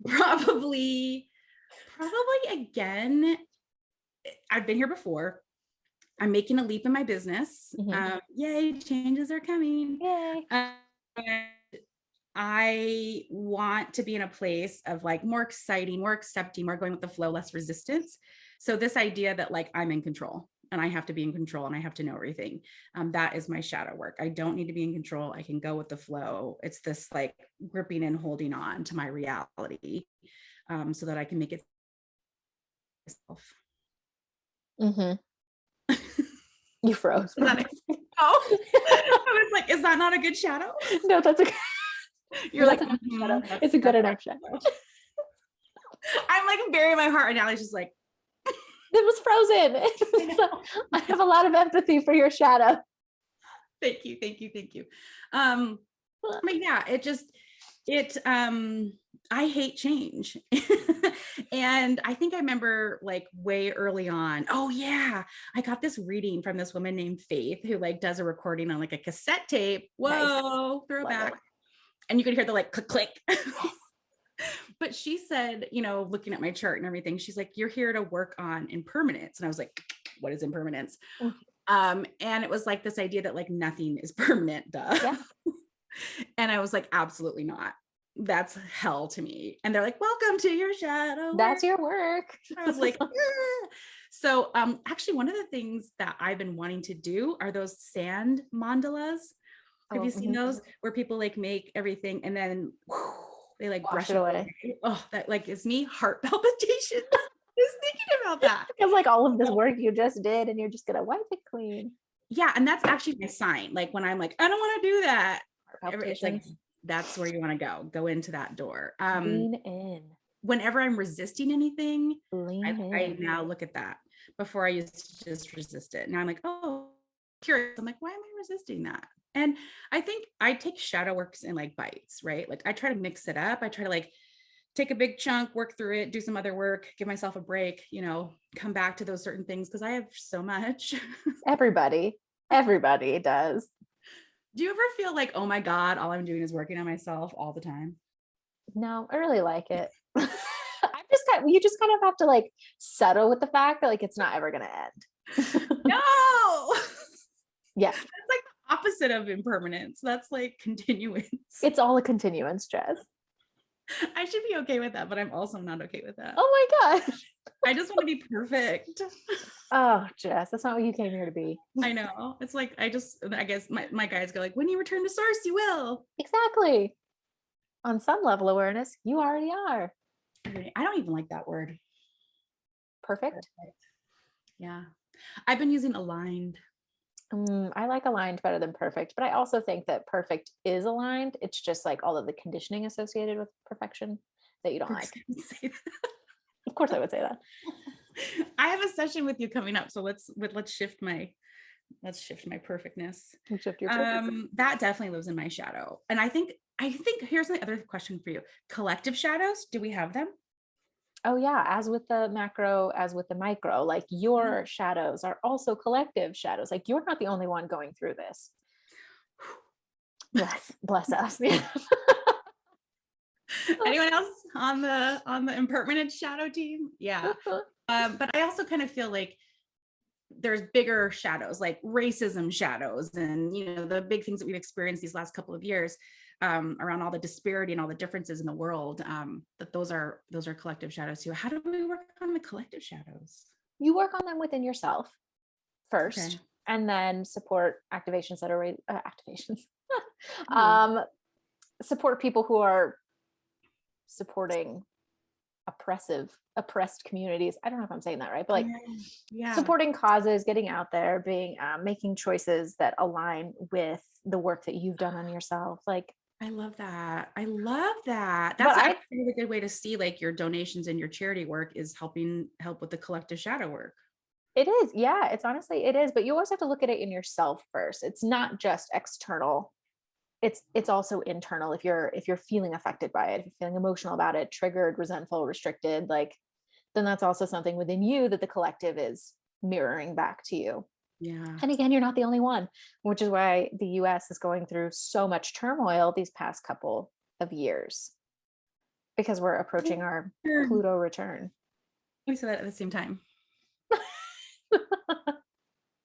S1: Probably again, I've been here before. I'm making a leap in my business. Yay, changes are coming.
S2: Yay.
S1: And I want to be in a place of like more exciting, more accepting, more going with the flow, less resistance. So this idea that like I'm in control and I have to be in control and I have to know everything. That is my shadow work. I don't need to be in control. I can go with the flow. It's this like gripping and holding on to my reality, so that I can make it myself.
S2: You froze.
S1: Oh, I was like, is that not a good shadow?
S2: No, that's a
S1: You're like,
S2: shadow. It's a good enough shadow.
S1: I'm like burying my heart, and Natalie's just like,
S2: it was frozen. So I have a lot of empathy for your shadow.
S1: Thank you. But yeah, I hate change. And I think I remember like way early on, oh yeah, I got this reading from this woman named Faith who like does a recording on like a cassette tape. Whoa, nice. Throwback. And you could hear the like click, click. But she said, looking at my chart and everything, she's like, you're here to work on impermanence. And I was like, what is impermanence? And it was like this idea that like nothing is permanent, duh. Yeah. And I was like, absolutely not. That's hell to me. And they're like, welcome to your shadow work.
S2: That's your work.
S1: I was like, so actually one of the things that I've been wanting to do are those sand mandalas. Have you seen those where people like make everything and then they like brush it away? Oh, that like is me heart palpitations. Just thinking about that.
S2: It's like all of this work you just did and you're just gonna wipe it clean.
S1: Yeah, and that's actually my sign. Like when I'm like, I don't want to do that. It's like that's where you want to go into that door.
S2: Lean in.
S1: Whenever I'm resisting anything, I now look at that. Before I used to just resist it. Now I'm like, oh, curious. I'm like, why am I resisting that? And I think I take shadow works in like bites, right? Like I try to mix it up. I try to like take a big chunk, work through it, do some other work, give myself a break, come back to those certain things because I have so much. Everybody
S2: does.
S1: Do you ever feel like, oh my God, all I'm doing is working on myself all the time?
S2: No, I really like it. You just kind of have to like settle with the fact that like it's not ever gonna end.
S1: No.
S2: Yeah.
S1: That's like the opposite of impermanence. That's like continuance.
S2: It's all a continuance, Jess.
S1: I should be okay with that, but I'm also not okay with that.
S2: Oh my gosh.
S1: I just want to be perfect.
S2: Oh, Jess, that's not what you came here to be.
S1: I know. It's like, I guess my guys go like, when you return to source, you will.
S2: Exactly. On some level awareness, you already are.
S1: I don't even like that word.
S2: Perfect.
S1: Yeah. I've been using aligned.
S2: I like aligned better than perfect, but I also think that perfect is aligned. It's just like all of the conditioning associated with perfection that you don't like. Of course I would say that.
S1: I have a session with you coming up, so let's shift my perfectness.
S2: Shift your perfect.
S1: That definitely lives in my shadow. And I think here's my other question for you. Collective shadows, do we have them?
S2: Oh yeah, as with the macro, as with the micro, like your shadows are also collective shadows. Like you're not the only one going through this. Bless us.
S1: Anyone else on the impermanent shadow team? Yeah. But I also kind of feel like there's bigger shadows, like racism shadows, and the big things that we've experienced these last couple of years, around all the disparity and all the differences in the world, that those are collective shadows too. How do we work on the collective shadows?
S2: You work on them within yourself first,
S1: Okay.
S2: and then support activations that are support people who are supporting oppressed communities. I don't know if I'm saying that right, but like supporting causes, getting out there, being making choices that align with the work that you've done on yourself. Like
S1: I love that. That's a really good way to see like your donations and your charity work is help with the collective shadow work.
S2: It is. Yeah, it's honestly, it is. But you always have to look at it in yourself first. It's not just external. It's also internal. If you're feeling affected by it, if you're feeling emotional about it, triggered, resentful, restricted, like, then that's also something within you that the collective is mirroring back to you.
S1: Yeah.
S2: And again, you're not the only one, which is why the US is going through so much turmoil these past couple of years, because we're approaching our Pluto return.
S1: We said that at the same time.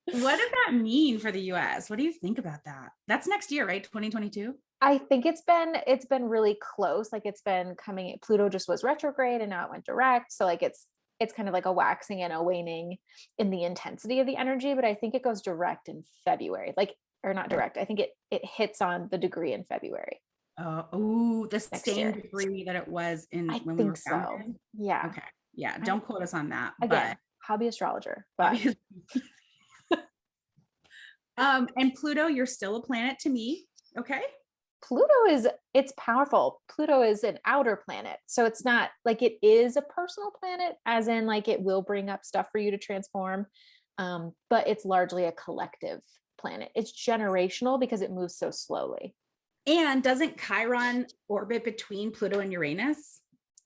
S1: What does that mean for the US? What do you think about that? That's next year, right? 2022?
S2: I think it's been really close. Like it's been coming, Pluto just was retrograde and now it went direct. So like it's kind of like a waxing and a waning in the intensity of the energy, but I think it goes direct in February. Like, or not direct. I think it hits on the degree in February.
S1: The same degree that it was when we were founded.
S2: So. Yeah.
S1: Okay. Yeah. Don't quote us on that.
S2: Again, but hobby astrologer. But
S1: and Pluto, you're still a planet to me. Okay.
S2: Pluto it's powerful. Pluto is an outer planet. So it's not like it is a personal planet, as in like it will bring up stuff for you to transform. But it's largely a collective planet. It's generational because it moves so slowly.
S1: And doesn't Chiron orbit between Pluto and Uranus?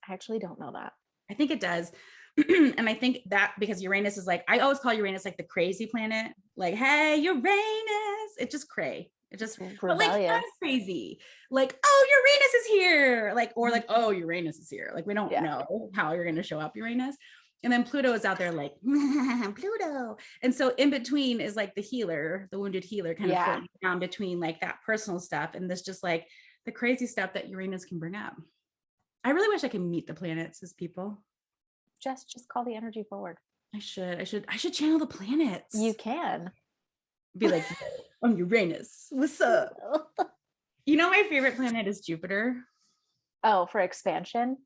S2: I actually don't know that.
S1: I think it does. And I think that because Uranus is like, I always call Uranus like the crazy planet. Like, hey, Uranus. It's just cray. It just but like fun crazy. Like, oh, Uranus is here. Like, or like, oh, Uranus is here. Like, we don't know how you're gonna show up, Uranus. And then Pluto is out there like Pluto. And so in between is like the healer, the wounded healer, kind of floating down between like that personal stuff and this just like the crazy stuff that Uranus can bring up. I really wish I could meet the planets as people.
S2: Just call the energy forward.
S1: I should channel the planets.
S2: You can
S1: be like, I'm Uranus. What's up? My favorite planet is Jupiter.
S2: Oh, for expansion?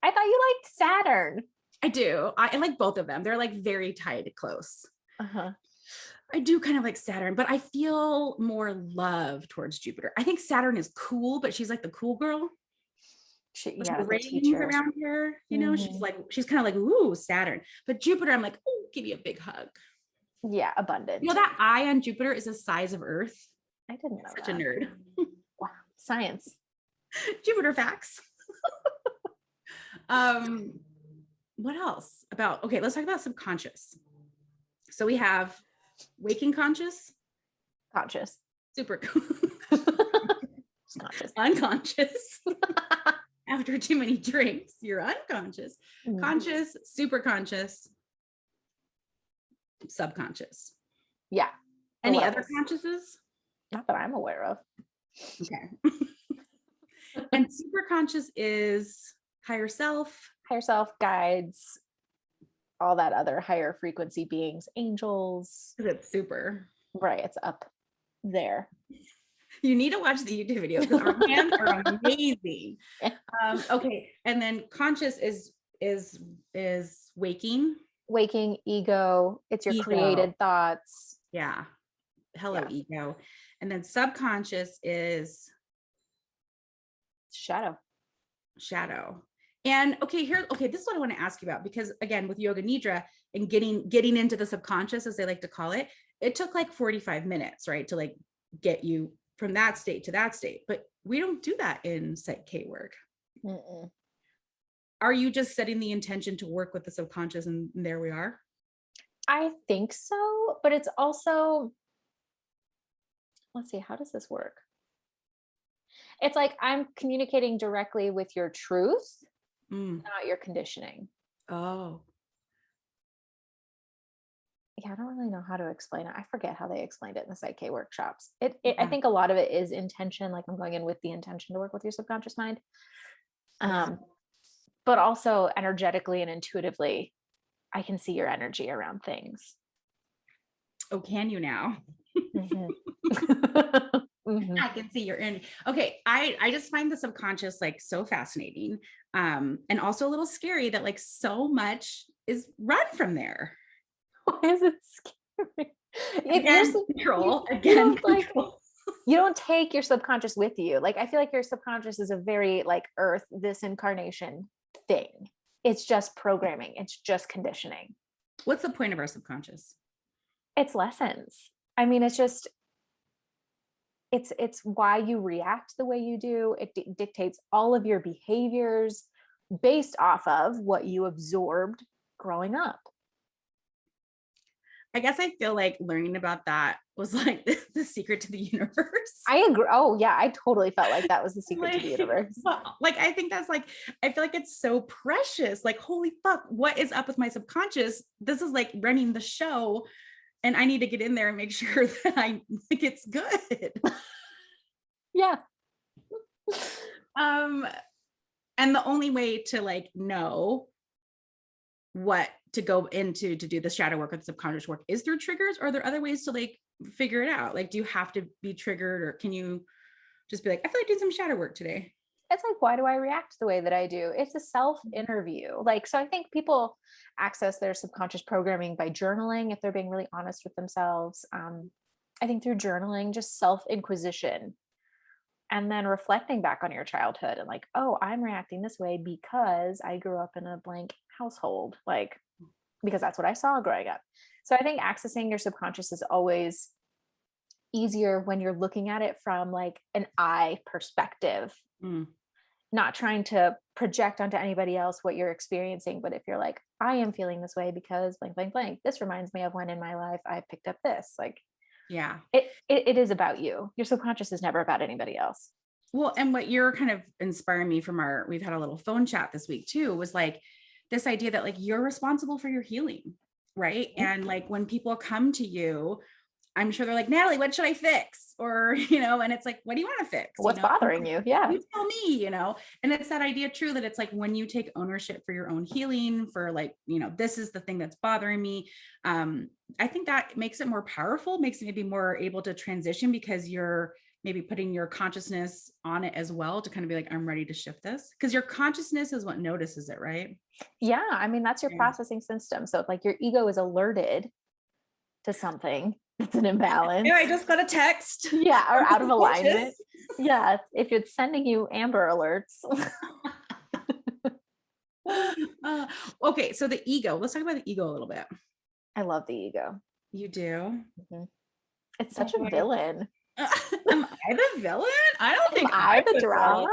S2: I thought you liked Saturn.
S1: I do. I like both of them. They're like very tied close. I do kind of like Saturn, but I feel more love towards Jupiter. I think Saturn is cool, but she's like the cool girl. The teacher around her, she's kind of like, ooh, Saturn. But Jupiter, I'm like, oh, give you a big hug.
S2: Yeah, abundant.
S1: That eye on Jupiter is the size of Earth.
S2: I didn't know.
S1: Such a nerd.
S2: Wow, science.
S1: Jupiter facts. What else about? Okay, let's talk about subconscious. So we have waking conscious, super conscious, unconscious. After too many drinks, you're unconscious, conscious, super conscious, subconscious.
S2: Yeah.
S1: Any other consciouses?
S2: Not that I'm aware of.
S1: Okay. And super conscious is higher self.
S2: Higher self, guides, all that other higher frequency beings, angels.
S1: It's super.
S2: Right. It's up there.
S1: You need to watch the YouTube video because our hands are amazing. Okay. And then conscious is waking.
S2: Waking, ego, it's your
S1: Ego.
S2: created thoughts.
S1: Yeah. Hello,
S2: Yeah.
S1: ego. And then subconscious is
S2: Shadow.
S1: And okay, this is what I want to ask you about, because again, with yoga nidra and getting into the subconscious, as they like to call it, it took like 45 minutes, right? To like get you from that state to that state. But we don't do that in Psych K work.
S2: Mm-mm.
S1: Are you just setting the intention to work with the subconscious and there we are?
S2: I think so, but it's also, let's see, how does this work? It's like I'm communicating directly with your truth, not your conditioning.
S1: Oh.
S2: Yeah, I don't really know how to explain it. I forget how they explained it in the Psych K workshops. I think a lot of it is intention, like I'm going in with the intention to work with your subconscious mind. But also energetically and intuitively, I can see your energy around things.
S1: Oh, can you now?
S2: Mm-hmm.
S1: I can see your energy. Okay. I just find the subconscious like so fascinating. And also a little scary that like so much is run from there.
S2: Why is it scary?
S1: Again, control. Again,
S2: control. You don't take your subconscious with you. Like, I feel like your subconscious is a very like earth, this incarnation thing. It's just programming. It's just conditioning.
S1: What's the point of our subconscious?
S2: It's lessons. I mean, it's just, it's why you react the way you do. It dictates all of your behaviors based off of what you absorbed growing up.
S1: I guess I feel like learning about that was like the secret to the universe.
S2: I agree. Oh yeah, I totally felt like that was the secret to the universe.
S1: Like, I think that's like, I feel like it's so precious. Like, holy fuck, what is up with my subconscious? This is like running the show. And I need to get in there and make sure that I think it's good.
S2: Yeah.
S1: And the only way to like know what to go into to do the shadow work or the subconscious work is through triggers, or are there other ways to like figure it out? Like, do you have to be triggered, or can you just be like, I feel like doing some shadow work today?
S2: It's like, why do I react the way that I do? It's a self interview. Like, so I think people access their subconscious programming by journaling if they're being really honest with themselves. I think through journaling, just self inquisition, and then reflecting back on your childhood and like, oh, I'm reacting this way because I grew up in a blank household, like, because that's what I saw growing up. So I think accessing your subconscious is always easier when you're looking at it from like an I perspective, not trying to project onto anybody else what you're experiencing. But if you're like, I am feeling this way because blank, blank, blank, this reminds me of when in my life I picked up this, like,
S1: yeah,
S2: it is about you. Your subconscious is never about anybody else.
S1: Well, and what you're kind of inspiring me from we've had a little phone chat this week too, was like this idea that like you're responsible for your healing, right? Mm-hmm. And like when people come to you, I'm sure they're like, Natalie, what should I fix? Or, and it's like, what do you want to fix?
S2: What's bothering you? Yeah.
S1: You tell me, and it's that idea true that it's like when you take ownership for your own healing, for like, this is the thing that's bothering me. I think that makes it more powerful, makes it maybe more able to transition, because you're maybe putting your consciousness on it as well to kind of be like, I'm ready to shift this, because your consciousness is what notices it, right?
S2: Yeah. I mean, that's your processing system. So if like your ego is alerted to something, it's an imbalance.
S1: Yeah, I just got a text.
S2: Yeah, or out of alignment. Yeah, if it's sending you amber alerts.
S1: Okay, so the ego. Let's talk about the ego a little bit.
S2: I love the ego.
S1: You do?
S2: Mm-hmm. It's such a villain.
S1: Am I the villain? I don't think
S2: I'm the drama.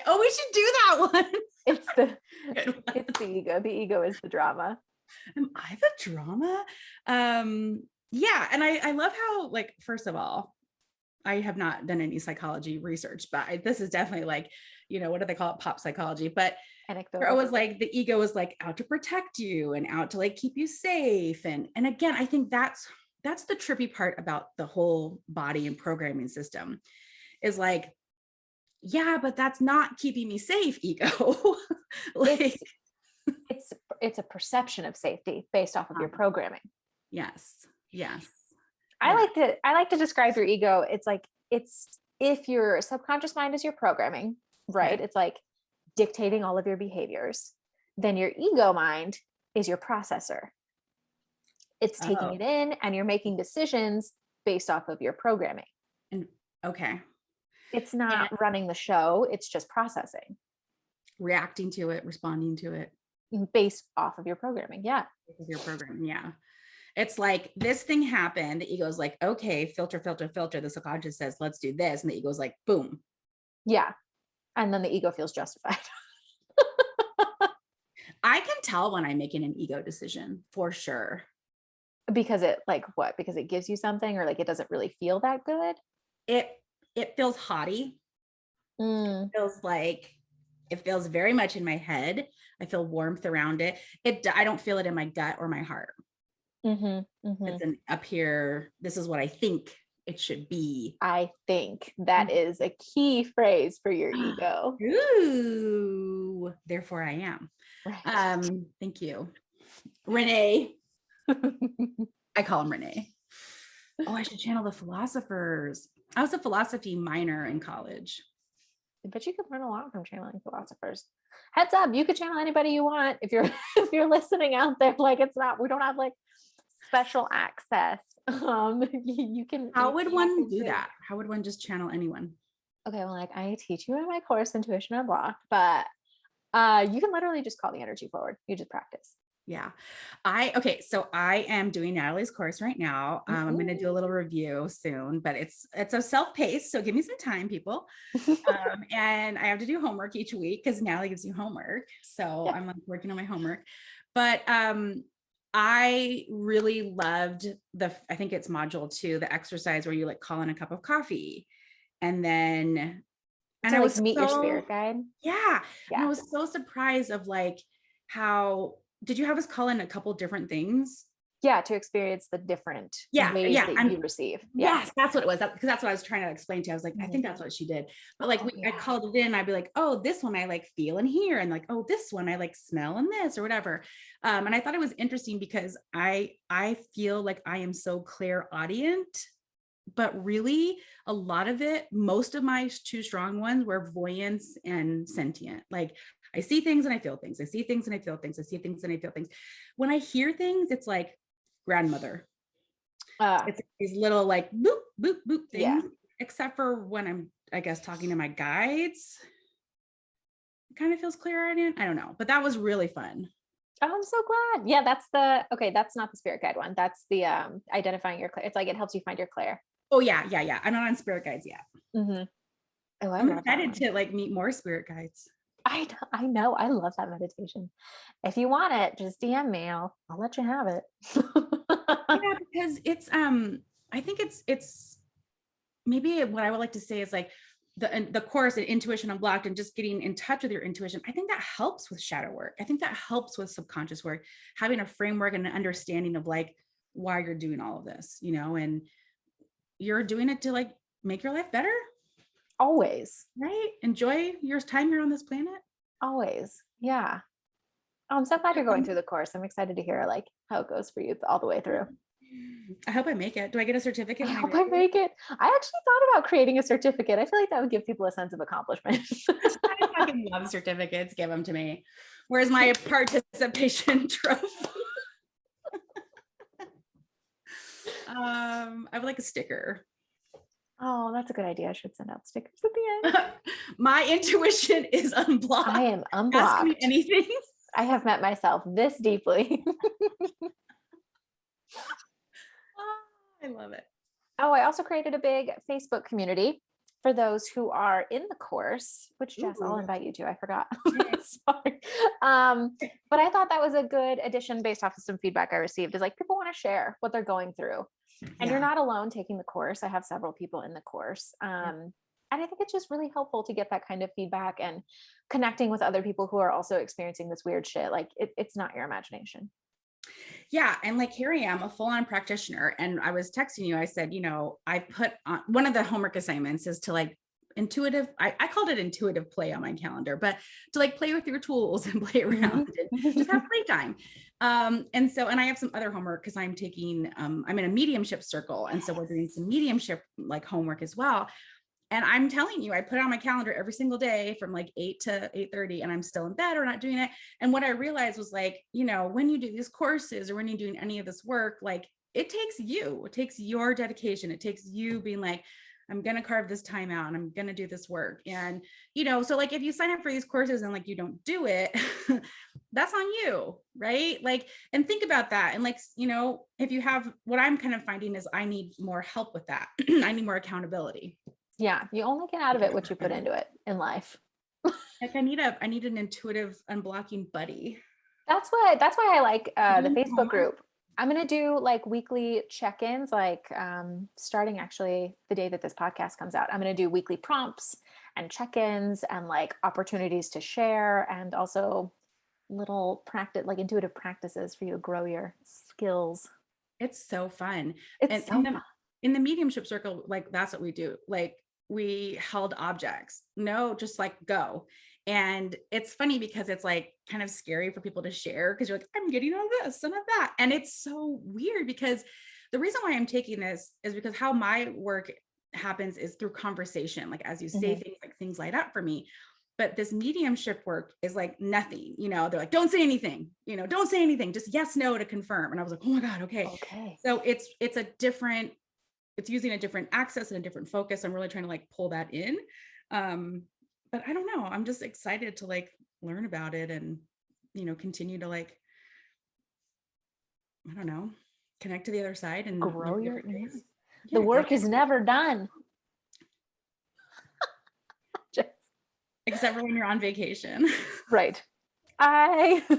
S1: Oh, we should do that one.
S2: It's the ego. The ego is the drama.
S1: Am I the drama? Yeah. And I love how, like, first of all, I have not done any psychology research, but this is definitely like, what do they call it? Pop psychology. But it was like the ego is like out to protect you and out to like keep you safe. And again, I think that's the trippy part about the whole body and programming system, is like, yeah, but that's not keeping me safe, ego. Like,
S2: It's a perception of safety based off of your programming.
S1: yes, yes,
S2: I
S1: yeah.
S2: like to describe your ego. It's if your subconscious mind is your programming, right?
S1: Okay.
S2: It's like dictating all of your behaviors. Then your ego mind is your processor. It's taking
S1: Oh,
S2: it in and you're making decisions based off of your programming.
S1: and okay.
S2: It's
S1: And
S2: not running the show, it's just processing
S1: reacting to it, responding to it
S2: based off of your programming. Yeah.
S1: with your program. Yeah. It's like this thing happened. The ego's like, okay, filter, filter, filter. The subconscious says, let's do this. And the ego's like, boom.
S2: Yeah. And then the ego feels justified.
S1: I can tell when I'm making an ego decision for sure.
S2: Because it like what? Because it gives you something or like it doesn't really feel that good.
S1: It it feels haughty.
S2: Mm,
S1: Feels like it feels very much in my head. I feel warmth around it. I don't feel it in my gut or my heart.
S2: mm-hmm.
S1: It's an up here. This is what I think it should be.
S2: I think that is a key phrase for your ego.
S1: Ooh, therefore I am.
S2: Right.
S1: Thank you. Renee. I call him Renee. Oh, I should channel the philosophers. I was a philosophy minor in college.
S2: But you could learn a lot from channeling philosophers. Heads up, you could channel anybody you want if you're if you're listening out there. Like it's not, we don't have like special access. You can.
S1: How would one do
S2: too.
S1: that? How would one just channel anyone?
S2: Okay, well, like I teach you in my course, Intuition Unblocked, but you can literally just call the energy forward. You just practice.
S1: Yeah. Okay. So I am doing Natalie's course right now. I'm going to do a little review soon, but it's a self-paced. So give me some time, people. And I have to do homework each week because Natalie gives you homework. So
S2: Yeah.
S1: I'm like working on my homework, but I really loved I think it's module 2, the exercise where you like call in a cup of coffee and then, and
S2: To
S1: I
S2: like
S1: was
S2: meet your
S1: so,
S2: spirit guide.
S1: yeah. And I
S2: Yeah.
S1: was so surprised of like, how did you have us call in a couple different things?
S2: Yeah, to experience the different
S1: Yeah,
S2: ways
S1: yeah.
S2: that you receive. Yeah.
S1: Yes, that's what it was. Because that's what I was trying to explain to you. I was like, I
S2: Mhm.
S1: think that's what she did. But like,
S2: Oh,
S1: I
S2: yeah.
S1: called it in. I'd be like, oh, this one I like feel and hear, and like, oh, this one I like smell and this or whatever. And I thought it was interesting because I feel like I am so clairaudient, but really a lot of it, most of my 2 strong ones were voyance and sentient. Like I see things and I feel things. I see things and I feel things. I see things and I feel things. When I hear things, it's like grandmother. It's these little like boop, boop, boop
S2: Yeah.
S1: things, except for when I'm, I guess, talking to my guides. It kind of feels clear. I don't know, but that was really fun.
S2: Oh, I'm so glad. Yeah, okay, that's not the spirit guide one. That's the identifying your clair. It's like it helps you find your clair.
S1: Oh yeah, yeah, yeah. I'm not on spirit guides yet.
S2: Mm-hmm. Oh, I
S1: I'm
S2: love that
S1: excited
S2: one.
S1: to like meet more spirit guides.
S2: I know. I love that meditation. If you want it, just DM me. I'll let you have it.
S1: Yeah, because it's I think it's maybe what I would like to say is like the course and Intuition Unblocked and just getting in touch with your intuition. I think that helps with shadow work. I think that helps with subconscious work, having a framework and an understanding of like why you're doing all of this, and you're doing it to like make your life better,
S2: Always.
S1: right? Enjoy your time here on this planet.
S2: Always. Yeah. Oh, I'm so glad you're going through the course. I'm excited to hear like how it goes for you all the way through.
S1: I hope I make it. Do I get a certificate
S2: I
S1: when I
S2: hope I
S1: graduate?
S2: make it. I actually thought about creating a certificate. I feel like that would give people a sense of accomplishment.
S1: I fucking love certificates. Give them to me. Where's my participation trophy? I would like a sticker.
S2: Oh, that's a good idea. I should send out stickers at the end.
S1: My intuition is unblocked.
S2: I am
S1: Ask me
S2: unblocked.
S1: anything.
S2: I have met myself this deeply.
S1: I love it.
S2: Oh, I also created a big Facebook community for those who are in the course, which Jess, I'll
S1: Ooh.
S2: invite you to. I forgot.
S1: Okay.
S2: Sorry. But I thought that was a good addition based off of some feedback I received is like people want to share what they're going through. And you're not alone taking the course. I have several people in the course. And I think it's just really helpful to get that kind of feedback and connecting with other people who are also experiencing this weird shit. Like it's not your imagination.
S1: Yeah. And like here I am, a full-on practitioner. And I was texting you, I said, I put on one of the homework assignments is to like intuitive, I called it intuitive play on my calendar, but to like play with your tools and play around and just have playtime. And I have some other homework because I'm taking, I'm in a mediumship circle. And so we're doing some mediumship like homework as well. And I'm telling you, I put it on my calendar every single day from like 8 to 8:30, and I'm still in bed or not doing it. And what I realized was like, when you do these courses or when you're doing any of this work, like it takes your dedication. It takes you being like, I'm going to carve this time out and I'm going to do this work. And, so like if you sign up for these courses and like you don't do it, that's on you. Right. Like, and think about that. And like, if you have, what I'm kind of finding is I need more help with that. I need more accountability.
S2: Yeah. You only get out of it what you put into it in life.
S1: Like I need an intuitive unblocking buddy.
S2: That's why I like the Facebook group. I'm going to do like weekly check-ins, like starting actually the day that this podcast comes out. I'm going to do weekly prompts and check-ins and like opportunities to share, and also little practice, like intuitive practices for you to grow your skills.
S1: It's so fun.
S2: It's so fun.
S1: In the mediumship circle, like that's what we do. Like we held objects, just like go. And it's funny because it's like kind of scary for people to share because you're like, I'm getting on this and on that. And it's so weird because the reason why I'm taking this is because how my work happens is through conversation. Like as you say things, like things light up for me. But this mediumship work is like nothing, they're like, don't say anything, don't say anything, just yes, no to confirm. And I was like, oh my God. Okay. So it's using a different access and a different focus. I'm really trying to like pull that in. But I don't know. I'm just excited to like learn about it and, continue to like, I don't know, connect to the other side and
S2: grow your ways. The work is never done.
S1: Except for when you're on vacation.
S2: Right. I feel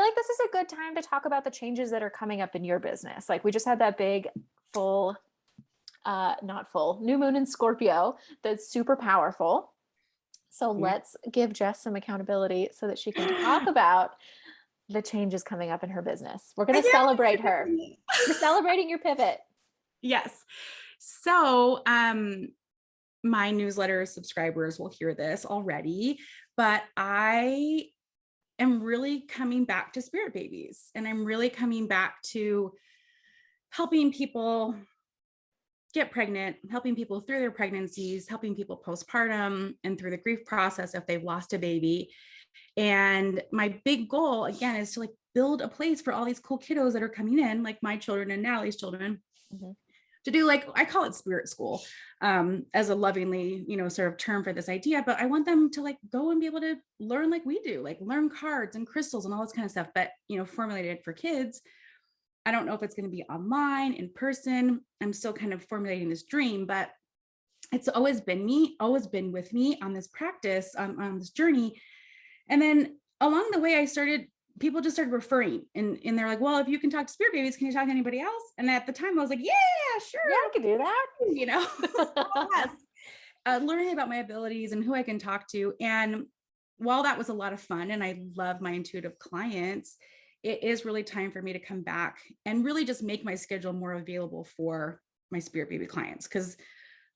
S2: like this is a good time to talk about the changes that are coming up in your business. Like we just had that big new moon in Scorpio that's super powerful. So let's give Jess some accountability so that she can talk about the changes coming up in her business. We're going to celebrate her. We're celebrating your pivot.
S1: Yes. So, my newsletter subscribers will hear this already, but I am really coming back to spirit babies, and I'm really coming back to helping people get pregnant, helping people through their pregnancies, helping people postpartum and through the grief process if they've lost a baby. And my big goal again is to like build a place for all these cool kiddos that are coming in, like my children and Natalie's children, to do like, I call it spirit school, as a lovingly, sort of term for this idea, but I want them to like go and be able to learn like we do, like learn cards and crystals and all this kind of stuff, but, formulated for kids. I don't know if it's going to be online, in person. I'm still kind of formulating this dream, but it's always been with me on this practice, on this journey. And then along the way, people just started referring and they're like, well, if you can talk to spirit babies, can you talk to anybody else? And at the time I was like, yeah, sure.
S2: Yeah, I can do that.
S1: Yes. Learning about my abilities and who I can talk to. And while that was a lot of fun and I love my intuitive clients, it is really time for me to come back and really just make my schedule more available for my spirit baby clients. Cause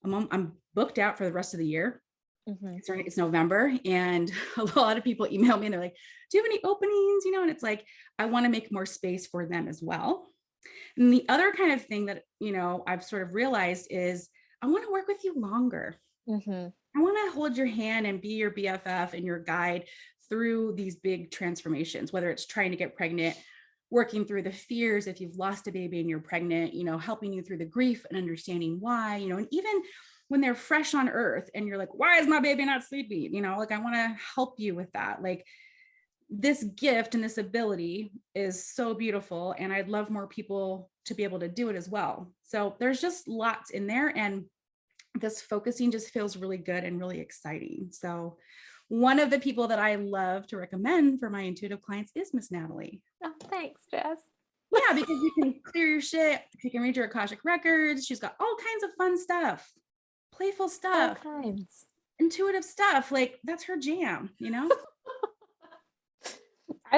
S1: I'm booked out for the rest of the year. It's November, and a lot of people email me and they're like, do you have any openings? And it's like, I want to make more space for them as well. And the other kind of thing that, I've sort of realized is I want to work with you longer. I want to hold your hand and be your BFF and your guide through these big transformations, whether it's trying to get pregnant, working through the fears if you've lost a baby and you're pregnant, helping you through the grief and understanding why, and even when they're fresh on earth and you're like, why is my baby not sleeping? Like I want to help you with that. Like this gift and this ability is so beautiful. And I'd love more people to be able to do it as well. So there's just lots in there. And this focusing just feels really good and really exciting. So one of the people that I love to recommend for my intuitive clients is Miss Natalie.
S2: Oh, thanks, Jess.
S1: Yeah, because you can clear your shit. You can read your Akashic records. She's got all kinds of fun stuff. Playful stuff, intuitive stuff. Like that's her jam,
S2: I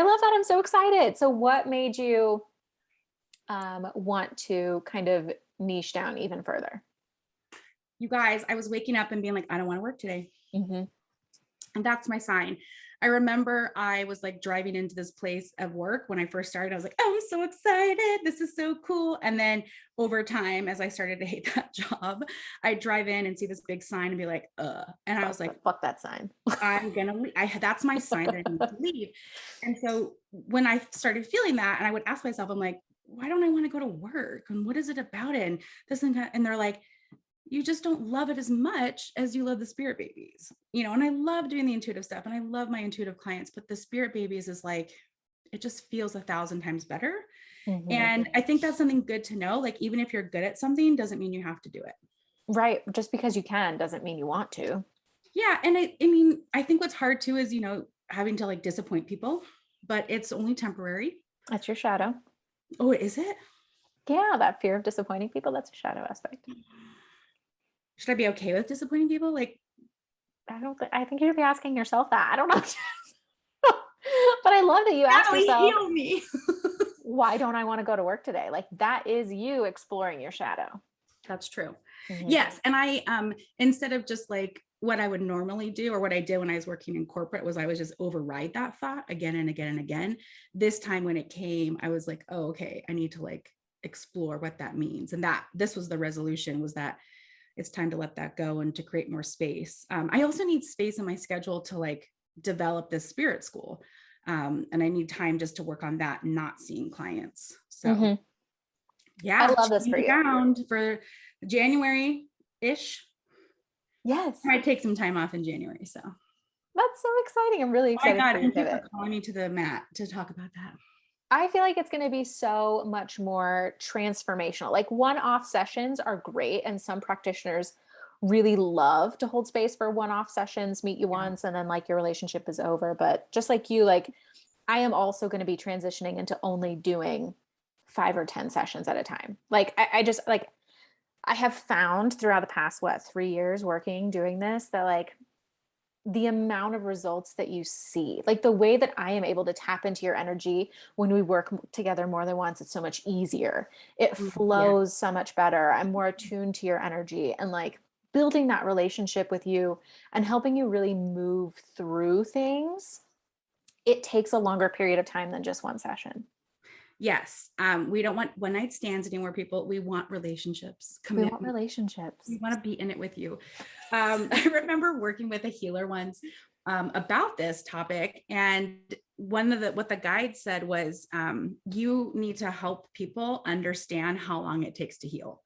S2: love that. I'm so excited. So what made you want to kind of niche down even further?
S1: You guys, I was waking up and being like, I don't want to work today.
S2: Mm-hmm.
S1: And that's my sign. I remember I was like driving into this place of work when I first started. I was like, oh, I'm so excited. This is so cool. And then over time, as I started to hate that job, I drive in and see this big sign and be like, and I was like,
S2: fuck that sign.
S1: I'm gonna leave. That's my sign that I need to leave. And so when I started feeling that, and I would ask myself, I'm like, why don't I want to go to work? And what is it about it? And this and that. And they're like, you just don't love it as much as you love the spirit babies, and I love doing the intuitive stuff and I love my intuitive clients, but the spirit babies is like, it just feels 1,000 times better.
S2: Mm-hmm.
S1: And I think that's something good to know. Like, even if you're good at something, doesn't mean you have to do it.
S2: Right. Just because you can doesn't mean you want to.
S1: Yeah. And I mean, I think what's hard too is, having to like disappoint people, but it's only temporary.
S2: That's your shadow.
S1: Oh, is it?
S2: Yeah. That fear of disappointing people, that's a shadow aspect.
S1: Should I be okay with disappointing people? Like,
S2: I think you should be asking yourself that. I don't know. But I love that you asked
S1: Natalie,
S2: yourself,
S1: heal me.
S2: why don't I want to go to work today? Like, that is you exploring your shadow.
S1: That's true.
S2: Mm-hmm.
S1: Yes. And I, instead of just like what I would normally do, or what I did when I was working in corporate, was I was just override that thought again and again and again. This time when it came, I was like, oh, okay, I need to like explore what that means. And this was the resolution, was that it's time to let that go and to create more space. I also need space in my schedule to like develop this spirit school. And I need time just to work on that, not seeing clients. So yeah,
S2: I love this for you.
S1: Bound for January-ish.
S2: Yes.
S1: I might take some time off in January. So
S2: that's so exciting. I'm really excited.
S1: Oh my God,
S2: for you
S1: thank you for calling me to the mat to talk about that.
S2: I feel like it's going to be so much more transformational. Like, one-off sessions are great, and some practitioners really love to hold space for one-off sessions, meet you once, and then like your relationship is over. But just like you, like, I am also going to be transitioning into only doing 5 or 10 sessions at a time. Like, I just like, I have found throughout the past, 3 years doing this, that like the amount of results that you see, like the way that I am able to tap into your energy when we work together more than once, it's so much easier. It flows so much better. I'm more attuned to your energy, and like building that relationship with you and helping you really move through things. It takes a longer period of time than just one session.
S1: Yes. We don't want one night stands anymore, people. We want relationships.
S2: Commitment. We want relationships.
S1: We want to be in it with you. I remember working with a healer once about this topic. And what the guide said was, you need to help people understand how long it takes to heal.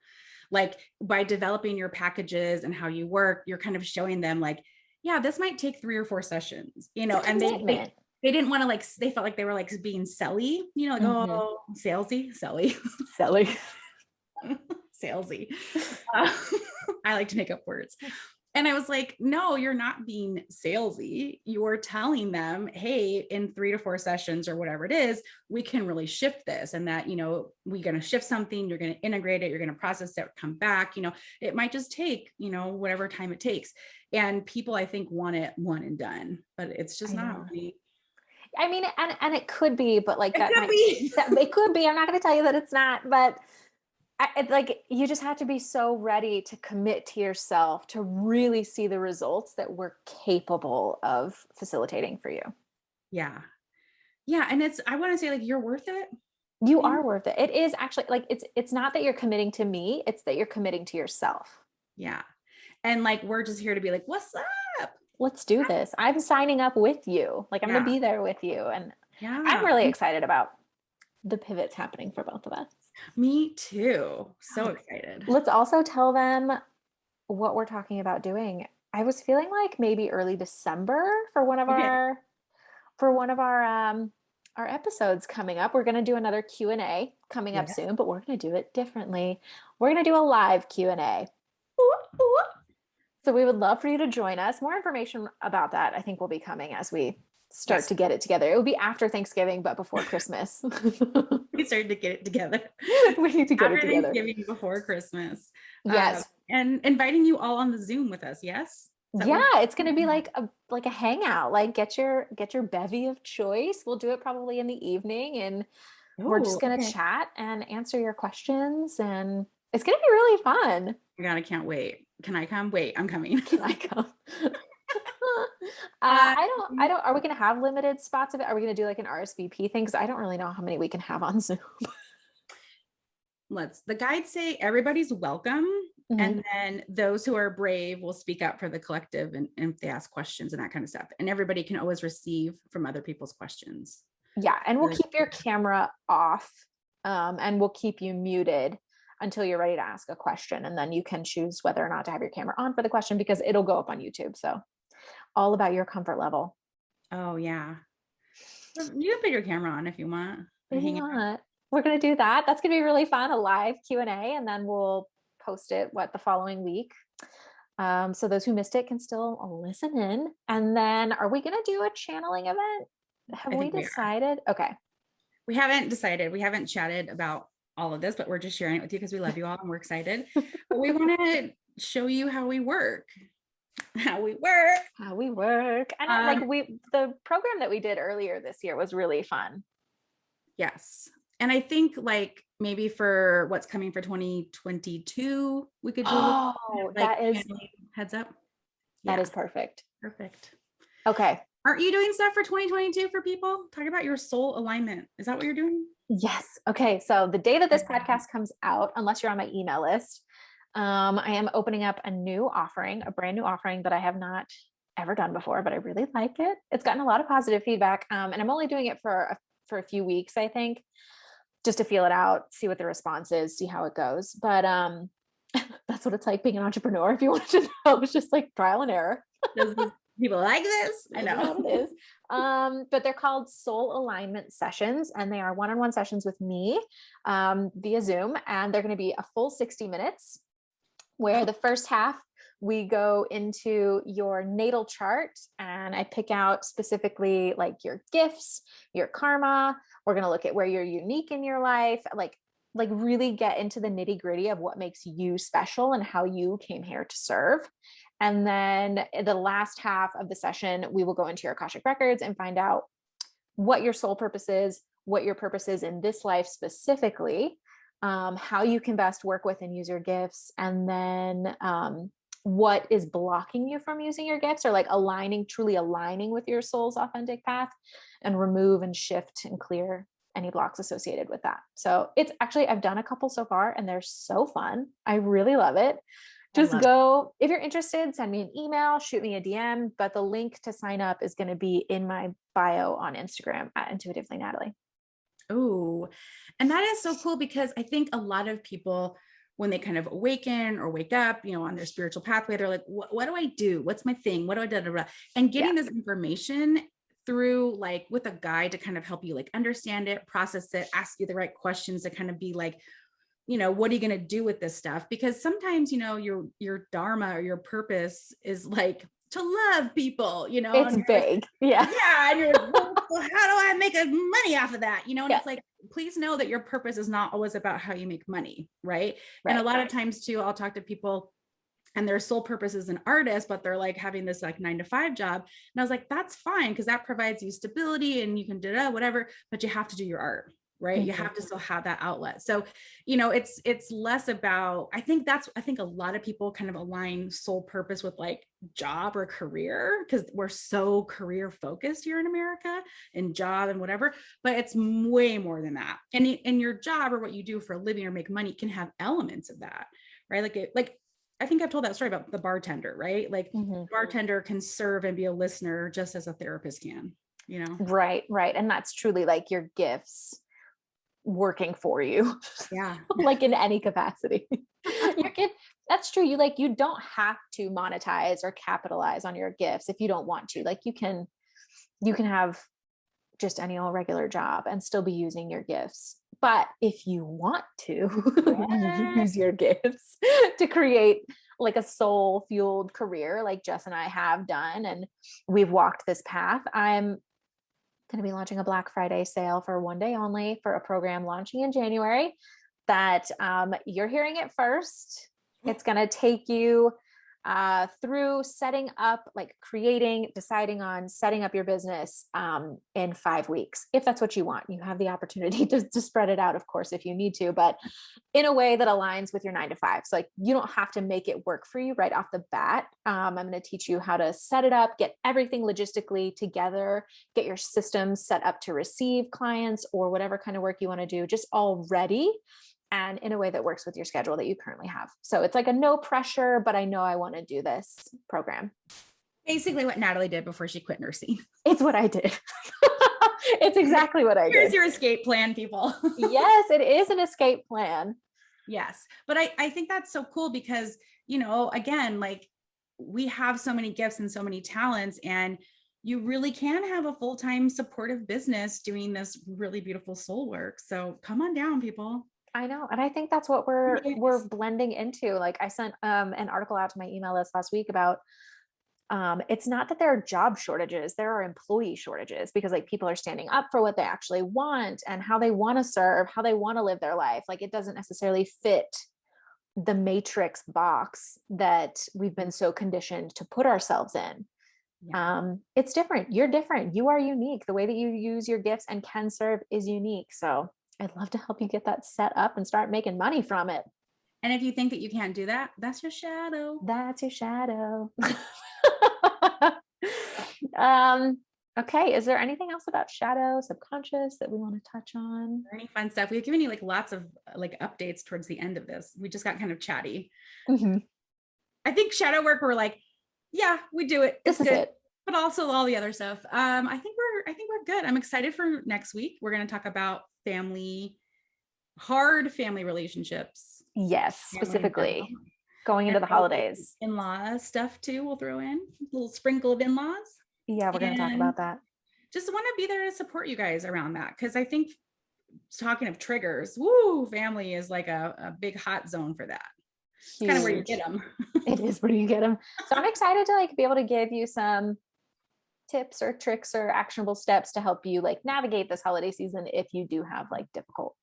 S1: Like, by developing your packages and how you work, you're kind of showing them like, yeah, this might take 3 or 4 sessions, and they didn't want to like, they felt like they were like being selly, like, oh, salesy. Salesy. I like to make up words. And I was like, no, you're not being salesy. You're telling them, hey, in 3 to 4 sessions or whatever it is, we can really shift this, and that, we're going to shift something, you're going to integrate it, you're going to process it, come back, it might just take, whatever time it takes. And people, I think, want it one and done, but it's just not.
S2: I mean, and it could be, but like it could be. I'm not going to tell you that it's not, but like, you just have to be so ready to commit to yourself to really see the results that we're capable of facilitating for you.
S1: Yeah. Yeah. And I want to say, like, you're worth it.
S2: You are worth it. It is actually like, it's not that you're committing to me, it's that you're committing to yourself.
S1: Yeah. And like, we're just here to be like, what's up?
S2: Let's do this. I'm signing up with you. Like, I'm going to be there with you. And I'm really excited about the pivots happening for both of us.
S1: Me too. So excited.
S2: Let's also tell them what we're talking about doing. I was feeling like maybe early December for one of our episodes coming up. We're going to do another Q&A coming up soon, but we're going to do it differently. We're going to do a live Q&A. So we would love for you to join us. More information about that, I think, will be coming as we start to get it together. It will be after Thanksgiving, but before Christmas.
S1: We started to get it together.
S2: We need to get it together.
S1: Thanksgiving, before Christmas.
S2: Yes.
S1: And inviting you all on the Zoom with us. Yes.
S2: It's going to be like a hangout. Like, get your bevy of choice. We'll do it probably in the evening, and we're just going to chat and answer your questions, and It's going to be really fun.
S1: Oh my God, I can't wait. Can I come? Wait, I'm coming.
S2: Can I come?
S1: Uh,
S2: are we going to have limited spots of it? Are we going to do like an RSVP thing? Because I don't really know how many we can have on Zoom.
S1: the guides say everybody's welcome.
S2: Mhm.
S1: And then those who are brave will speak up for the collective and if they ask questions and that kind of stuff. And everybody can always receive from other people's questions.
S2: Yeah. And we'll keep your camera off, and we'll keep you muted until you're ready to ask a question. And then you can choose whether or not to have your camera on for the question, because it'll go up on YouTube. So all about your comfort level.
S1: Oh yeah. You can put your camera on if you want.
S2: Maybe not. We're going to do that. That's going to be really fun, a live Q&A, and then we'll post it the following week. So those who missed it can still listen in. And then are we going to do a channeling event? Have we decided? Okay.
S1: We haven't decided. We haven't chatted about all of this, but we're just sharing it with you because we love you all and we're excited. But we want to show you how we work. And
S2: the program that we did earlier this year was really fun.
S1: Yes. And I think like maybe for what's coming for 2022, we could do
S2: that is
S1: heads up.
S2: That is perfect.
S1: Perfect.
S2: Okay.
S1: Aren't you doing stuff for 2022 for people? Talk about your soul alignment. Is that what you're doing?
S2: Yes. Okay. So the day that this podcast comes out, unless you're on my email list, I am opening up a brand new offering that I have not ever done before, but I really like it. It's gotten a lot of positive feedback. And I'm only doing it for a few weeks, I think, just to feel it out, see what the response is, see how it goes. But that's what it's like being an entrepreneur. If you want to know, it's just like trial and error.
S1: People like this. I know
S2: how it is. But they're called soul alignment sessions, and they are one-on-one sessions with me via Zoom. And they're going to be a full 60 minutes, where the first half we go into your natal chart, and I pick out specifically like your gifts, your karma. We're going to look at where you're unique in your life, like really get into the nitty gritty of what makes you special and how you came here to serve. And then the last half of the session, we will go into your Akashic records and find out what your soul purpose is, what your purpose is in this life specifically, how you can best work with and use your gifts, and then what is blocking you from using your gifts, or like truly aligning with your soul's authentic path, and remove and shift and clear any blocks associated with that. So it's actually, I've done a couple so far and they're so fun. I really love it. Just go, if you're interested, send me an email, shoot me a DM, but the link to sign up is going to be in my bio on Instagram at Intuitively Natalie.
S1: Oh, and that is so cool, because I think a lot of people, when they kind of awaken or wake up, on their spiritual pathway, they're like, what do I do? What's my thing? What do I do? And getting this information through like with a guide to kind of help you like understand it, process it, ask you the right questions to kind of be like, what are you going to do with this stuff? Because sometimes, your dharma or your purpose is like to love people,
S2: it's big. Yeah.
S1: And you're like, well, how do I make money off of that? And it's like, please know that your purpose is not always about how you make money. Right. And a lot of times too, I'll talk to people and their sole purpose is an artist, but they're like having this like 9-to-5 job. And I was like, that's fine, because that provides you stability and you can do whatever, but you have to do your art. Right. Mm-hmm. You have to still have that outlet. So, it's less about, I think a lot of people kind of align soul purpose with like job or career, because we're so career focused here in America, and job and whatever, but it's way more than that. And your job or what you do for a living or make money can have elements of that. Right. Like I think I've told that story about the bartender, right? Like the bartender can serve and be a listener just as a therapist can,
S2: Right. And that's truly like your gifts working for you.
S1: Yeah.
S2: Like in any capacity. Your gift, that's true. You don't have to monetize or capitalize on your gifts if you don't want to. Like you can have just any old regular job and still be using your gifts. But if you want to use your gifts to create like a soul fueled career, like Jess and I have done, and we've walked this path, I'm going to be launching a Black Friday sale for one day only for a program launching in January that you're hearing it first. It's going to take you through setting up, like deciding on setting up your business in 5 weeks. If that's what you want, you have the opportunity to spread it out, of course, if you need to, but in a way that aligns with your 9 to 5. So like, you don't have to make it work for you right off the bat. I'm going to teach you how to set it up, get everything logistically together, get your systems set up to receive clients or whatever kind of work you want to do, just all ready and in a way that works with your schedule that you currently have. So it's like a no pressure, but I know I want to do this program.
S1: Basically what Natalie did before she quit nursing.
S2: It's what I did. It's exactly what I did.
S1: Here's your escape plan, people.
S2: Yes, it is an escape plan.
S1: Yes. But I think that's so cool because, again, like we have so many gifts and so many talents, and you really can have a full-time supportive business doing this really beautiful soul work. So come on down, people.
S2: I know. And I think that's what we're blending into. Like I sent an article out to my email list last week about it's not that there are job shortages, there are employee shortages, because like people are standing up for what they actually want and how they want to serve, how they want to live their life. Like it doesn't necessarily fit the matrix box that we've been so conditioned to put ourselves in. Yeah. It's different. You're different. You are unique. The way that you use your gifts and can serve is unique. So I'd love to help you get that set up and start making money from it.
S1: And if you think that you can't do that, that's your shadow.
S2: That's your shadow. Okay. Is there anything else about shadow, subconscious that we want to touch on?
S1: Any fun stuff? We've given you like lots of like updates towards the end of this. We just got kind of chatty.
S2: Mm-hmm.
S1: I think shadow work, we're like, yeah, we do it.
S2: This is it.
S1: But also all the other stuff. I think we're good. I'm excited for next week. We're going to talk about hard family relationships.
S2: Yes, specifically going into the holidays.
S1: In-law stuff too. We'll throw in a little sprinkle of in-laws.
S2: Yeah, we're going to talk about that.
S1: Just want to be there to support you guys around that. Cause I think, talking of triggers, family is like a big hot zone for that. It's kind of where you get them.
S2: It is where you get them. So I'm excited to like be able to give you some tips or tricks or actionable steps to help you like navigate this holiday season if you do have like difficult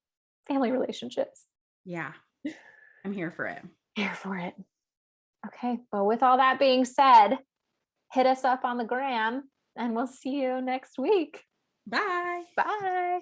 S2: family relationships.
S1: Yeah, I'm here for it.
S2: Here for it. Okay. Well, with all that being said, hit us up on the gram and we'll see you next week.
S1: Bye.
S2: Bye.